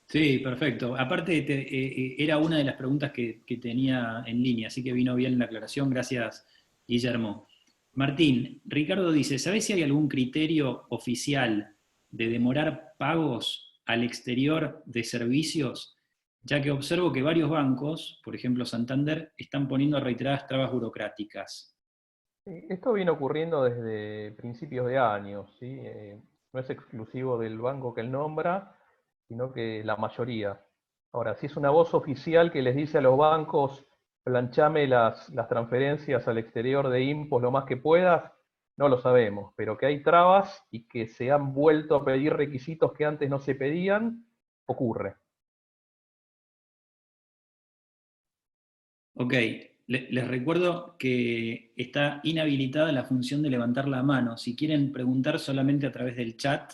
Sí, perfecto. Aparte, era una de las preguntas que tenía en línea, así que vino bien la aclaración. Gracias, Guillermo. Martín, Ricardo dice, ¿sabés si hay algún criterio oficial de demorar pagos al exterior de servicios? Ya que observo que varios bancos, por ejemplo Santander, están poniendo reiteradas trabas burocráticas. Esto viene ocurriendo desde principios de año, ¿sí? No es exclusivo del banco que él nombra, sino que la mayoría. Ahora, si es una voz oficial que les dice a los bancos, planchame las transferencias al exterior de IMPOS lo más que puedas, no lo sabemos, pero que hay trabas y que se han vuelto a pedir requisitos que antes no se pedían, ocurre. Ok, les recuerdo que está inhabilitada la función de levantar la mano. Si quieren preguntar solamente a través del chat,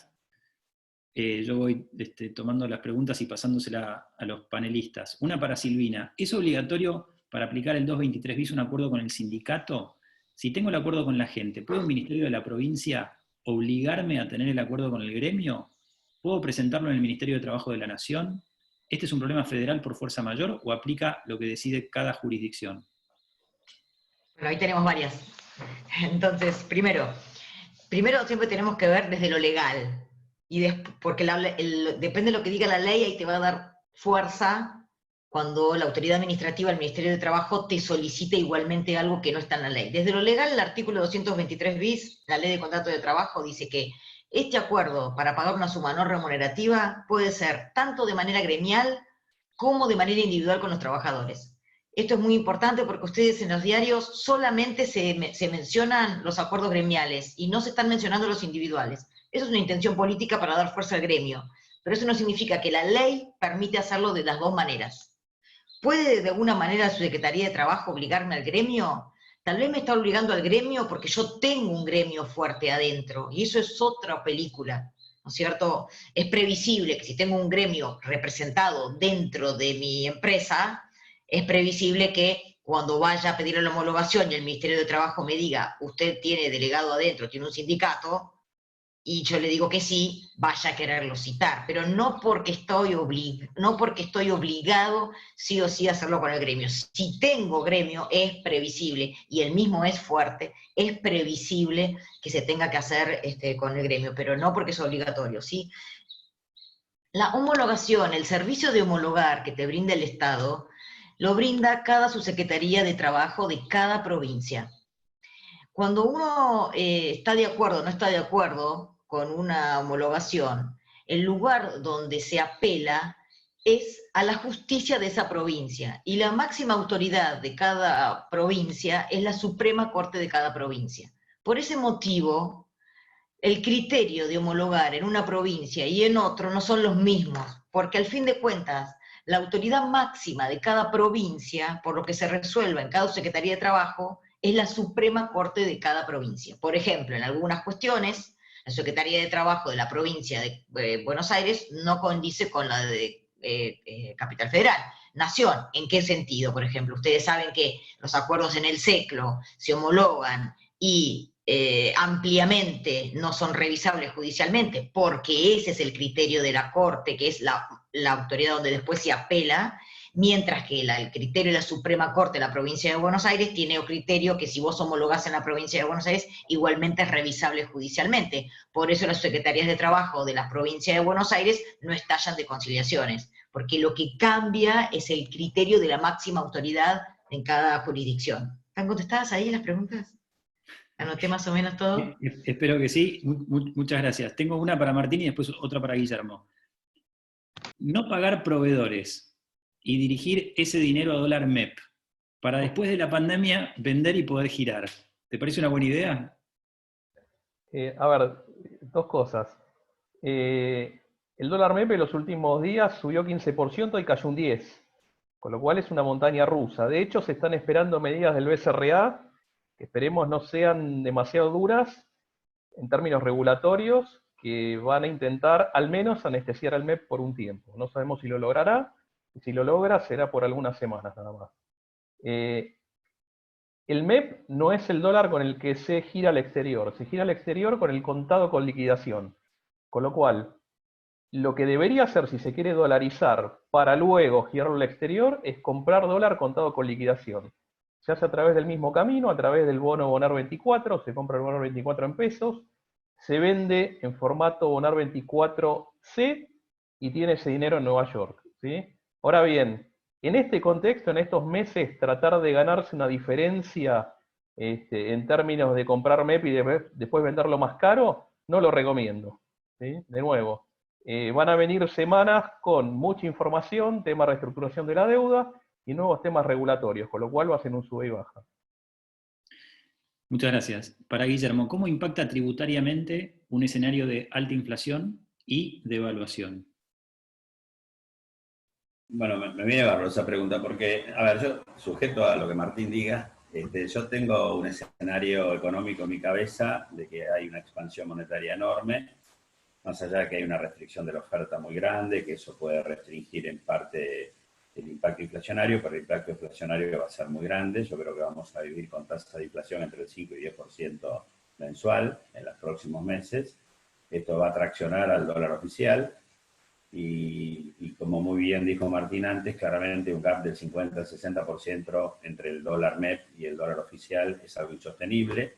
yo voy tomando las preguntas y pasándosela a los panelistas. Una para Silvina. ¿Es obligatorio para aplicar el 223 bis un acuerdo con el sindicato? Si tengo el acuerdo con la gente, ¿puede un ministerio de la provincia obligarme a tener el acuerdo con el gremio? ¿Puedo presentarlo en el Ministerio de Trabajo de la Nación? ¿Este es un problema federal por fuerza mayor o aplica lo que decide cada jurisdicción? Bueno, ahí tenemos varias. Entonces, primero siempre tenemos que ver desde lo legal. Porque depende de lo que diga la ley, ahí te va a dar fuerza cuando la autoridad administrativa, el Ministerio de Trabajo, te solicite igualmente algo que no está en la ley. Desde lo legal, el artículo 223 bis, la ley de contrato de trabajo, dice que este acuerdo para pagar una suma no remunerativa puede ser tanto de manera gremial como de manera individual con los trabajadores. Esto es muy importante porque ustedes en los diarios solamente se mencionan los acuerdos gremiales y no se están mencionando los individuales. Eso es una intención política para dar fuerza al gremio, pero eso no significa que la ley permite hacerlo de las dos maneras. ¿Puede de alguna manera su Secretaría de Trabajo obligarme al gremio? Tal vez me está obligando al gremio porque yo tengo un gremio fuerte adentro, y eso es otra película, ¿no es cierto? Es previsible que si tengo un gremio representado dentro de mi empresa, es previsible que cuando vaya a pedir la homologación y el Ministerio de Trabajo me diga, usted tiene delegado adentro, tiene un sindicato, y yo le digo que sí, vaya a quererlo citar, pero no porque estoy obligado sí o sí a hacerlo con el gremio. Si tengo gremio, es previsible, y el mismo es fuerte, es previsible que se tenga que hacer con el gremio, pero no porque es obligatorio, ¿sí? La homologación, el servicio de homologar que te brinda el Estado, lo brinda cada subsecretaría de trabajo de cada provincia. Cuando uno está de acuerdo o no está de acuerdo, con una homologación, el lugar donde se apela es a la justicia de esa provincia, y la máxima autoridad de cada provincia es la Suprema Corte de cada provincia. Por ese motivo, el criterio de homologar en una provincia y en otro no son los mismos, porque al fin de cuentas, la autoridad máxima de cada provincia, por lo que se resuelva en cada Secretaría de Trabajo, es la Suprema Corte de cada provincia. Por ejemplo, en algunas cuestiones, la Secretaría de Trabajo de la provincia de Buenos Aires no condice con la de Capital Federal. Nación, ¿en qué sentido? Por ejemplo, ustedes saben que los acuerdos en el SECLO se homologan y ampliamente no son revisables judicialmente, porque ese es el criterio de la Corte, que es la autoridad donde después se apela, mientras que el criterio de la Suprema Corte de la provincia de Buenos Aires tiene un criterio que si vos homologás en la provincia de Buenos Aires, igualmente es revisable judicialmente. Por eso las secretarías de trabajo de la provincia de Buenos Aires no estallan de conciliaciones, porque lo que cambia es el criterio de la máxima autoridad en cada jurisdicción. ¿Están contestadas ahí las preguntas? ¿Anoté más o menos todo? Espero que sí. Muchas gracias. Tengo una para Martín y después otra para Guillermo. No pagar proveedores y dirigir ese dinero a dólar MEP para después de la pandemia vender y poder girar. ¿Te parece una buena idea? A ver, dos cosas. El dólar MEP en los últimos días subió 15% y cayó un 10%, con lo cual es una montaña rusa. De hecho, se están esperando medidas del BCRA que esperemos no sean demasiado duras en términos regulatorios, que van a intentar al menos anestesiar al MEP por un tiempo. No sabemos si lo logrará, y si lo logra será por algunas semanas nada más. El MEP no es el dólar con el que se gira al exterior, se gira al exterior con el contado con liquidación. Con lo cual, lo que debería hacer si se quiere dolarizar para luego girarlo al exterior es comprar dólar contado con liquidación. Se hace a través del mismo camino, a través del bono Bonar 24, se compra el Bonar 24 en pesos, se vende en formato Bonar 24C y tiene ese dinero en Nueva York, ¿sí? Ahora bien, en este contexto, en estos meses, tratar de ganarse una diferencia en términos de comprar MEP y después venderlo más caro, no lo recomiendo, ¿sí? De nuevo, van a venir semanas con mucha información, tema de reestructuración de la deuda, y nuevos temas regulatorios, con lo cual va a ser un sube y baja. Muchas gracias. Para Guillermo, ¿cómo impacta tributariamente un escenario de alta inflación y devaluación? Bueno, me viene barro esa pregunta porque, a ver, yo sujeto a lo que Martín diga, yo tengo un escenario económico en mi cabeza de que hay una expansión monetaria enorme, más allá de que hay una restricción de la oferta muy grande, que eso puede restringir en parte el impacto inflacionario, pero el impacto inflacionario va a ser muy grande. Yo creo que vamos a vivir con tasas de inflación entre el 5 y 10% mensual en los próximos meses. Esto va a traccionar al dólar oficial y como muy bien dijo Martín antes, claramente un gap del 50-60% entre el dólar MEP y el dólar oficial es algo insostenible.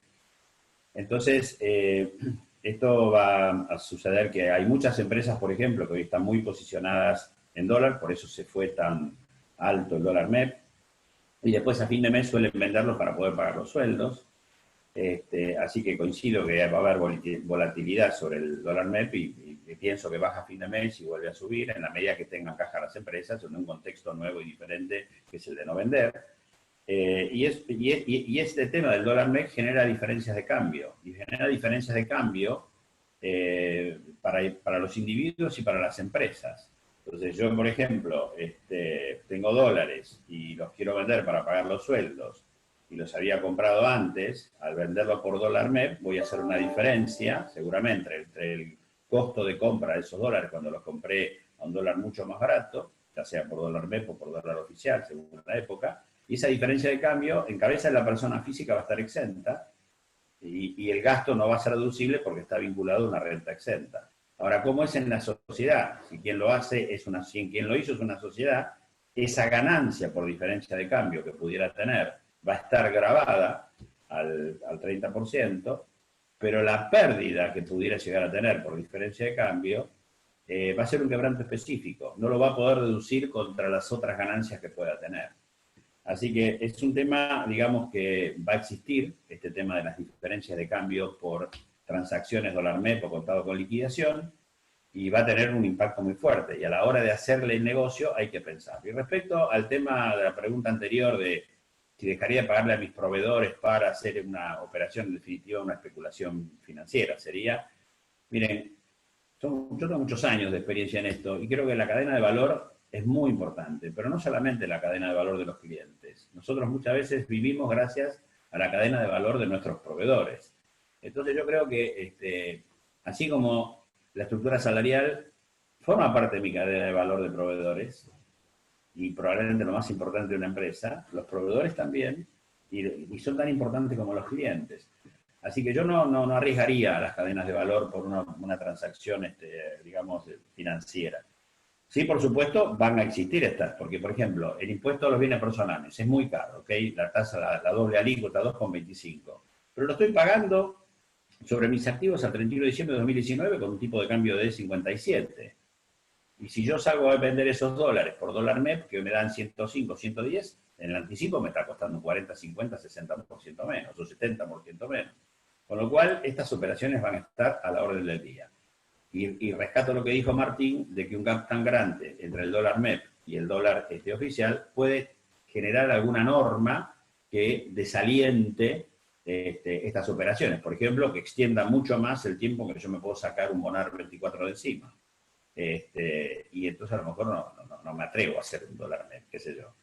Entonces, esto va a suceder que hay muchas empresas, por ejemplo, que hoy están muy posicionadas en dólar, por eso se fue tan alto el dólar MEP, y después a fin de mes suelen venderlos para poder pagar los sueldos. Así que coincido que va a haber volatilidad sobre el dólar MEP y pienso que baja a fin de mes y vuelve a subir en la medida que tengan caja las empresas en un contexto nuevo y diferente que es el de no vender. Y este tema del dólar MEP genera diferencias de cambio, y genera diferencias de cambio para los individuos y para las empresas. Entonces yo, por ejemplo, tengo dólares y los quiero vender para pagar los sueldos y los había comprado antes. Al venderlo por dólar MEP voy a hacer una diferencia seguramente entre el costo de compra de esos dólares cuando los compré a un dólar mucho más barato, ya sea por dólar MEP o por dólar oficial, según la época, y esa diferencia de cambio en cabeza de la persona física va a estar exenta y el gasto no va a ser deducible porque está vinculado a una renta exenta. Ahora, ¿cómo es en la sociedad? Si quien lo hace si quien lo hizo es una sociedad, esa ganancia por diferencia de cambio que pudiera tener va a estar grabada al 30%, pero la pérdida que pudiera llegar a tener por diferencia de cambio va a ser un quebranto específico. No lo va a poder deducir contra las otras ganancias que pueda tener. Así que es un tema, digamos, que va a existir, este tema de las diferencias de cambio por transacciones dólar MEP o contado con liquidación, y va a tener un impacto muy fuerte, y a la hora de hacerle el negocio hay que pensar. Y respecto al tema de la pregunta anterior de si dejaría de pagarle a mis proveedores para hacer una operación, en definitiva una especulación financiera, sería, miren, yo tengo muchos años de experiencia en esto, y creo que la cadena de valor es muy importante, pero no solamente la cadena de valor de los clientes. Nosotros muchas veces vivimos gracias a la cadena de valor de nuestros proveedores. Entonces yo creo que, así como la estructura salarial forma parte de mi cadena de valor de proveedores, y probablemente lo más importante de una empresa, los proveedores también, y son tan importantes como los clientes. Así que yo no arriesgaría las cadenas de valor por una transacción, digamos, financiera. Sí, por supuesto, van a existir estas, porque, por ejemplo, el impuesto a los bienes personales es muy caro, ¿ok? La tasa, la doble alícuota, 2,25. Pero lo estoy pagando sobre mis activos al 31 de diciembre de 2019 con un tipo de cambio de 57. Y si yo salgo a vender esos dólares por dólar MEP, que me dan 105, 110, en el anticipo me está costando 40, 50, 60% menos, o 70% menos. Con lo cual, estas operaciones van a estar a la orden del día. Y rescato lo que dijo Martín, de que un gap tan grande entre el dólar MEP y el dólar oficial puede generar alguna norma que desaliente estas operaciones. Por ejemplo, que extienda mucho más el tiempo que yo me puedo sacar un bonar 24 de encima. Y entonces a lo mejor no me atrevo a hacer un dólar MEP, qué sé yo.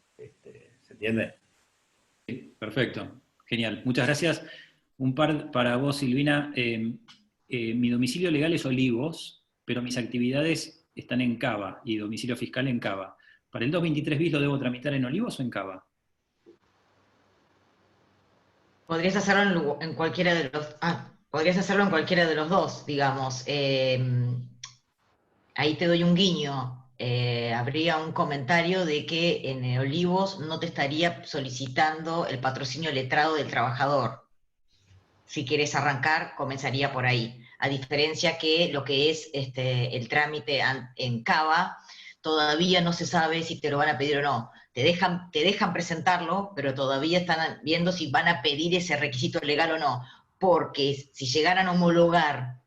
¿Se entiende? Sí, perfecto, genial. Muchas gracias. Un par para vos, Silvina. Mi domicilio legal es Olivos, pero mis actividades están en Cava y domicilio fiscal en Cava. ¿Para el 223 bis lo debo tramitar en Olivos o en Cava? Podrías hacerlo en cualquiera de los... podrías hacerlo en cualquiera de los dos, digamos. Ahí te doy un guiño. Habría un comentario de que en Olivos no te estaría solicitando el patrocinio letrado del trabajador. Si quieres arrancar, comenzaría por ahí. A diferencia que lo que es el trámite en Cava, todavía no se sabe si te lo van a pedir o no. Te dejan presentarlo, pero todavía están viendo si van a pedir ese requisito legal o no. Porque si llegaran a homologar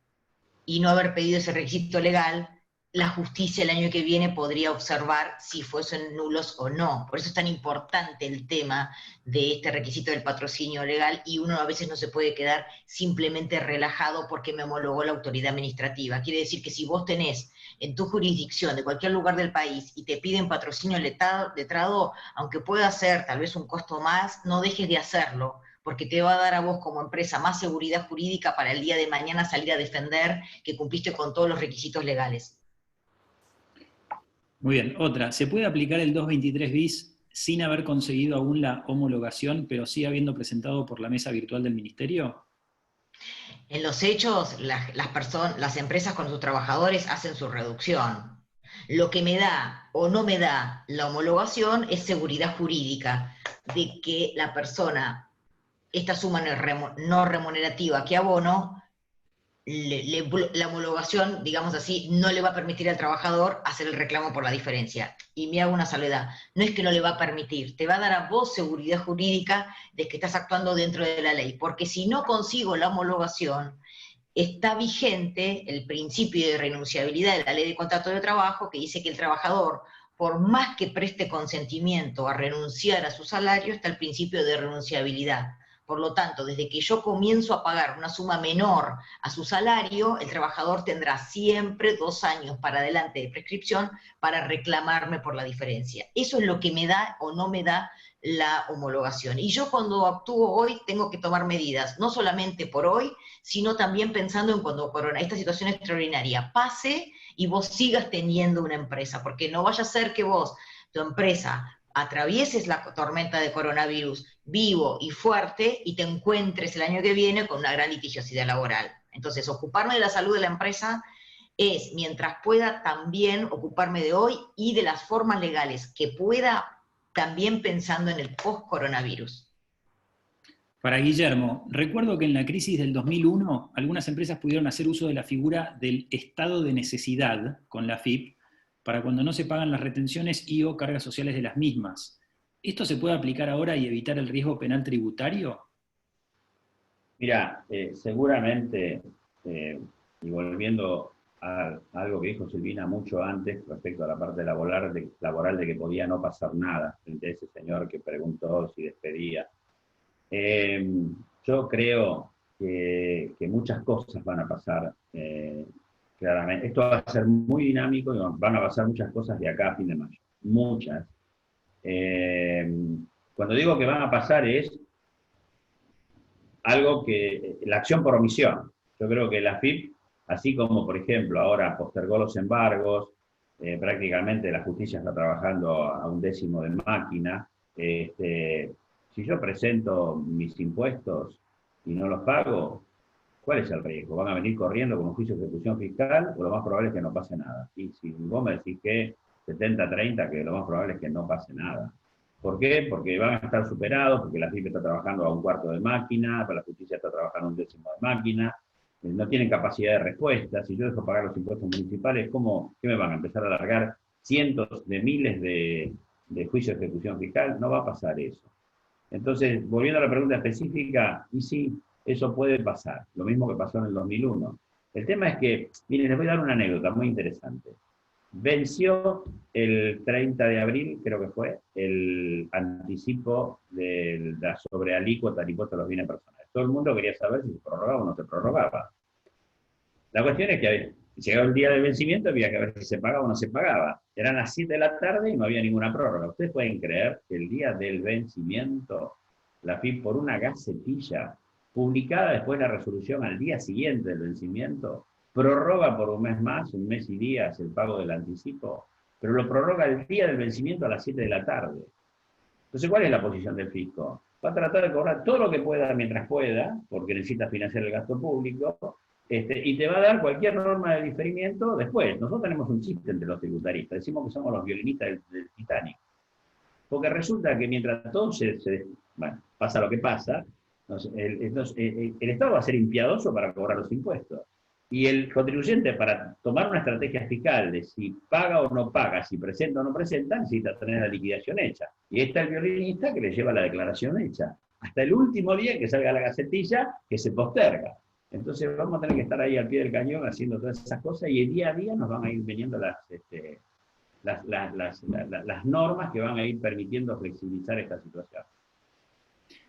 y no haber pedido ese requisito legal, la justicia el año que viene podría observar si fuesen nulos o no. Por eso es tan importante el tema de este requisito del patrocinio legal, y uno a veces no se puede quedar simplemente relajado porque me homologó la autoridad administrativa. Quiere decir que si vos tenés en tu jurisdicción de cualquier lugar del país y te piden patrocinio letrado, aunque pueda ser tal vez un costo más, no dejes de hacerlo, porque te va a dar a vos como empresa más seguridad jurídica para el día de mañana salir a defender que cumpliste con todos los requisitos legales. Muy bien, otra. ¿Se puede aplicar el 223 bis sin haber conseguido aún la homologación, pero sí habiendo presentado por la mesa virtual del Ministerio? En los hechos, las empresas con sus trabajadores hacen su reducción. Lo que me da o no me da la homologación es seguridad jurídica de que la persona, esta suma no remunerativa que abono, la homologación, digamos así, no le va a permitir al trabajador hacer el reclamo por la diferencia. Y me hago una salvedad, no es que no le va a permitir, te va a dar a vos seguridad jurídica de que estás actuando dentro de la ley, porque si no consigo la homologación, está vigente el principio de renunciabilidad de la ley de contrato de trabajo, que dice que el trabajador, por más que preste consentimiento a renunciar a su salario, está el principio de renunciabilidad. Por lo tanto, desde que yo comienzo a pagar una suma menor a su salario, el trabajador tendrá siempre 2 años para adelante de prescripción para reclamarme por la diferencia. Eso es lo que me da o no me da la homologación. Y yo cuando actúo hoy tengo que tomar medidas, no solamente por hoy, sino también pensando en cuando esta situación extraordinaria pase y vos sigas teniendo una empresa, porque no vaya a ser que vos, tu empresa, atravieses la tormenta de coronavirus vivo y fuerte y te encuentres el año que viene con una gran litigiosidad laboral. Entonces, ocuparme de la salud de la empresa es, mientras pueda, también ocuparme de hoy y de las formas legales que pueda, también pensando en el post-coronavirus. Para Guillermo, recuerdo que en la crisis del 2001 algunas empresas pudieron hacer uso de la figura del estado de necesidad con la AFIP para cuando no se pagan las retenciones y o cargas sociales de las mismas. ¿Esto se puede aplicar ahora y evitar el riesgo penal tributario? Mira, seguramente y volviendo a algo que dijo Silvina mucho antes respecto a la parte laboral de que podía no pasar nada frente a ese señor que preguntó si despedía. Yo creo que muchas cosas van a pasar claramente. Esto va a ser muy dinámico y van a pasar muchas cosas de acá a fin de mayo. Muchas. Cuando digo que van a pasar es algo que, la acción por omisión. Yo creo que la AFIP, así como por ejemplo ahora postergó los embargos, prácticamente la justicia está trabajando a 1/10 de máquina, si yo presento mis impuestos y no los pago, ¿cuál es el riesgo? ¿Van a venir corriendo con un juicio de ejecución fiscal o lo más probable es que no pase nada? Y si vos me decís que 70-30, que lo más probable es que no pase nada. ¿Por qué? Porque van a estar superados, porque la AFIP está trabajando a 1/4 de máquina, pero la justicia está trabajando a 1/10 de máquina, no tienen capacidad de respuesta. Si yo dejo pagar los impuestos municipales, ¿qué me van a empezar a alargar cientos de miles de juicios de ejecución fiscal? No va a pasar eso. Entonces, volviendo a la pregunta específica, y sí, eso puede pasar, lo mismo que pasó en el 2001. El tema es que, miren, les voy a dar una anécdota muy interesante. Venció el 30 de abril, creo que fue, el anticipo de la sobrealícuota al impuesto a los bienes personales. Todo el mundo quería saber si se prorrogaba o no se prorrogaba. La cuestión es que llegaba el día del vencimiento, había que ver si se pagaba o no se pagaba. Eran las 7 de la tarde y no había ninguna prórroga. ¿Ustedes pueden creer que el día del vencimiento, la AFIP, por una gacetilla, publicada después de la resolución al día siguiente del vencimiento, prorroga por un mes más, un mes y días, el pago del anticipo, pero lo prorroga el día del vencimiento a las 7 de la tarde? Entonces, ¿cuál es la posición del fisco? Va a tratar de cobrar todo lo que pueda mientras pueda, porque necesita financiar el gasto público, y te va a dar cualquier norma de diferimiento después. Nosotros tenemos un chiste entre los tributaristas, decimos que somos los violinistas del Titanic. Porque resulta que mientras todo pasa lo que pasa, el Estado va a ser impiadoso para cobrar los impuestos. Y el contribuyente, para tomar una estrategia fiscal de si paga o no paga, si presenta o no presenta, necesita tener la liquidación hecha. Y está el violinista que le lleva la declaración hecha. Hasta el último día que salga la gacetilla, que se posterga. Entonces vamos a tener que estar ahí al pie del cañón haciendo todas esas cosas y día a día nos van a ir viniendo las normas que van a ir permitiendo flexibilizar esta situación.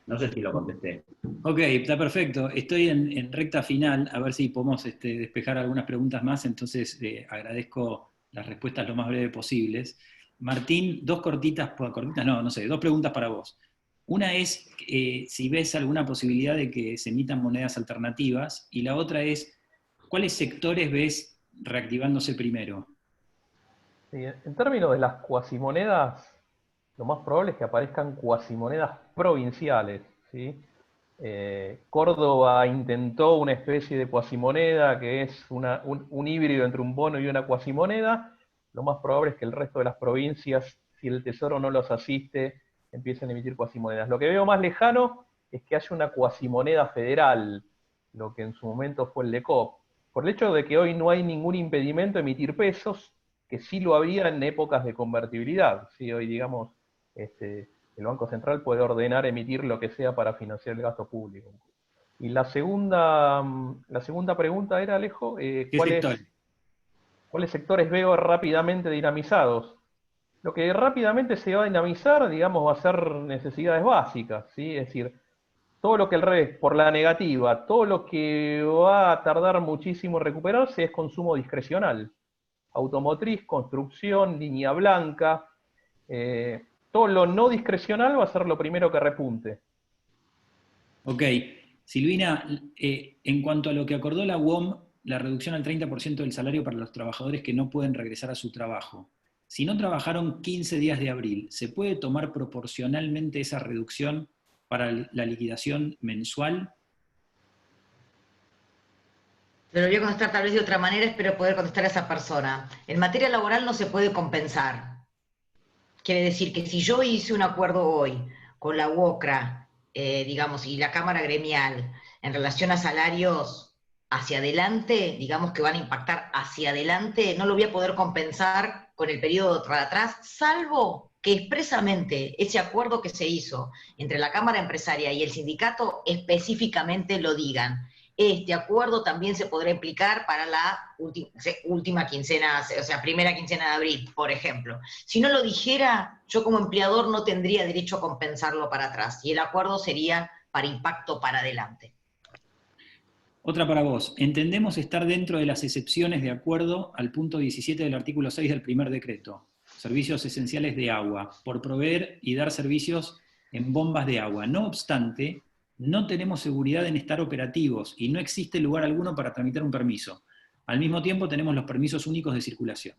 No sé si lo contesté. Ok, está perfecto. Estoy en recta final, a ver si podemos despejar algunas preguntas más, entonces agradezco las respuestas lo más breves posibles. Martín, dos preguntas para vos. Una es si ves alguna posibilidad de que se emitan monedas alternativas, y la otra es, ¿cuáles sectores ves reactivándose primero? Sí, en términos de las cuasimonedas, lo más probable es que aparezcan cuasimonedas provinciales, ¿sí? Córdoba intentó una especie de cuasimoneda que es un híbrido entre un bono y una cuasimoneda. Lo más probable es que el resto de las provincias, si el Tesoro no los asiste, empiecen a emitir cuasimonedas. Lo que veo más lejano es que haya una cuasimoneda federal, lo que en su momento fue el LECOP, por el hecho de que hoy no hay ningún impedimento a emitir pesos, que sí lo había en épocas de convertibilidad. ¿Sí? Hoy, digamos, el Banco Central puede ordenar emitir lo que sea para financiar el gasto público. Y la segunda pregunta era, Alejo, ¿cuáles sectores veo rápidamente dinamizados? Lo que rápidamente se va a dinamizar, digamos, va a ser necesidades básicas, ¿sí? Es decir, todo lo que el revés, por la negativa, todo lo que va a tardar muchísimo en recuperarse es consumo discrecional. Automotriz, construcción, línea blanca, todo lo no discrecional va a ser lo primero que repunte. Ok. Silvina, en cuanto a lo que acordó la UOM, la reducción al 30% del salario para los trabajadores que no pueden regresar a su trabajo. Si no trabajaron 15 días de abril, ¿se puede tomar proporcionalmente esa reducción para la liquidación mensual? Te lo voy a contestar tal vez de otra manera, espero poder contestar a esa persona. En materia laboral no se puede compensar. Quiere decir que si yo hice un acuerdo hoy con la UOCRA, digamos, y la Cámara Gremial en relación a salarios hacia adelante, digamos que van a impactar hacia adelante, no lo voy a poder compensar con el periodo para atrás, salvo que expresamente ese acuerdo que se hizo entre la Cámara Empresaria y el sindicato específicamente lo digan. este acuerdo también se podrá aplicar para la última quincena, o sea, primera quincena de abril, por ejemplo. Si no lo dijera, yo como empleador no tendría derecho a compensarlo para atrás, y el acuerdo sería para impacto para adelante. Otra para vos. Entendemos estar dentro de las excepciones de acuerdo al punto 17 del artículo 6 del primer decreto. Servicios esenciales de agua, por proveer y dar servicios en bombas de agua. No obstante, no tenemos seguridad en estar operativos y no existe lugar alguno para tramitar un permiso. Al mismo tiempo tenemos los permisos únicos de circulación.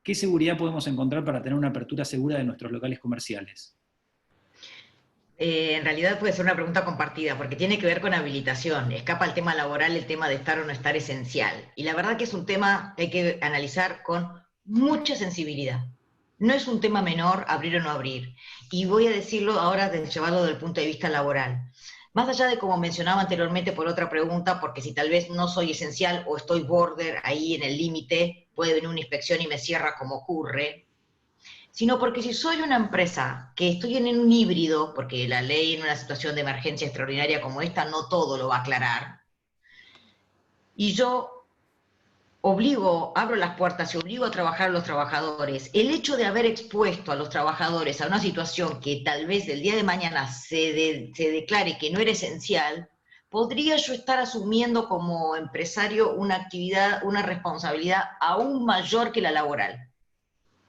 ¿Qué seguridad podemos encontrar para tener una apertura segura de nuestros locales comerciales? En realidad puede ser una pregunta compartida, porque tiene que ver con habilitación. Escapa el tema laboral, el tema de estar o no estar esencial. Y la verdad que es un tema que hay que analizar con mucha sensibilidad. No es un tema menor abrir o no abrir. Y voy a decirlo ahora, llevarlo desde el punto de vista laboral. Más allá de, como mencionaba anteriormente por otra pregunta, porque si tal vez no soy esencial o estoy border ahí en el límite, puede venir una inspección y me cierra como ocurre, sino porque si soy una empresa que estoy en un híbrido, porque la ley en una situación de emergencia extraordinaria como esta no todo lo va a aclarar, y yo abro las puertas y obligo a trabajar a los trabajadores, el hecho de haber expuesto a los trabajadores a una situación que tal vez del día de mañana se declare que no era esencial, podría yo estar asumiendo como empresario una actividad, una responsabilidad aún mayor que la laboral.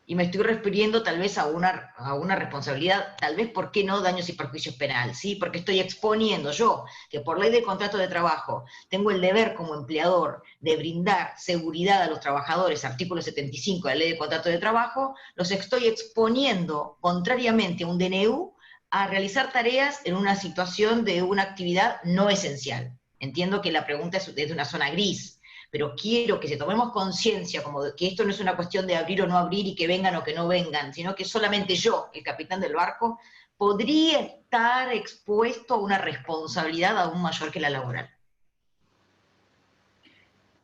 Y me estoy refiriendo tal vez a una responsabilidad, tal vez, ¿por qué no?, daños y perjuicios penal, ¿sí? Porque estoy exponiendo yo, que por ley de contrato de trabajo, tengo el deber como empleador de brindar seguridad a los trabajadores, artículo 75 de la ley de contrato de trabajo, los estoy exponiendo, contrariamente a un DNU, a realizar tareas en una situación de una actividad no esencial. Entiendo que la pregunta es de una zona gris, pero quiero que se tomemos conciencia como de que esto no es una cuestión de abrir o no abrir y que vengan o que no vengan, sino que solamente yo, el capitán del barco, podría estar expuesto a una responsabilidad aún mayor que la laboral.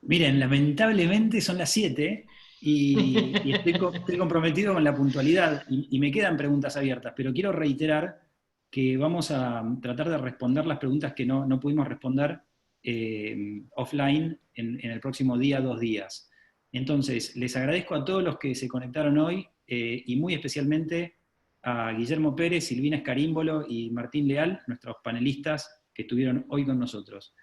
Miren, lamentablemente son las 7 y estoy comprometido con la puntualidad y me quedan preguntas abiertas, pero quiero reiterar que vamos a tratar de responder las preguntas que no pudimos responder offline en el próximo día, 2 días. Entonces, les agradezco a todos los que se conectaron hoy y muy especialmente a Guillermo Pérez, Silvina Escarímbolo y Martín Leal, nuestros panelistas que estuvieron hoy con nosotros.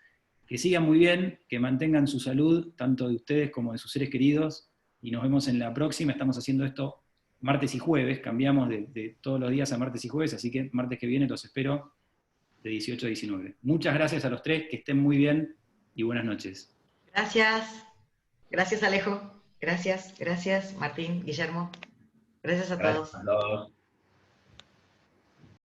Que sigan muy bien, que mantengan su salud, tanto de ustedes como de sus seres queridos, y nos vemos en la próxima. Estamos haciendo esto martes y jueves, cambiamos de todos los días a martes y jueves, así que martes que viene los espero de 18 a 19. Muchas gracias a los tres, que estén muy bien y buenas noches. Gracias. Gracias, Alejo. Gracias, Martín, Guillermo. Gracias a todos. Gracias a todos.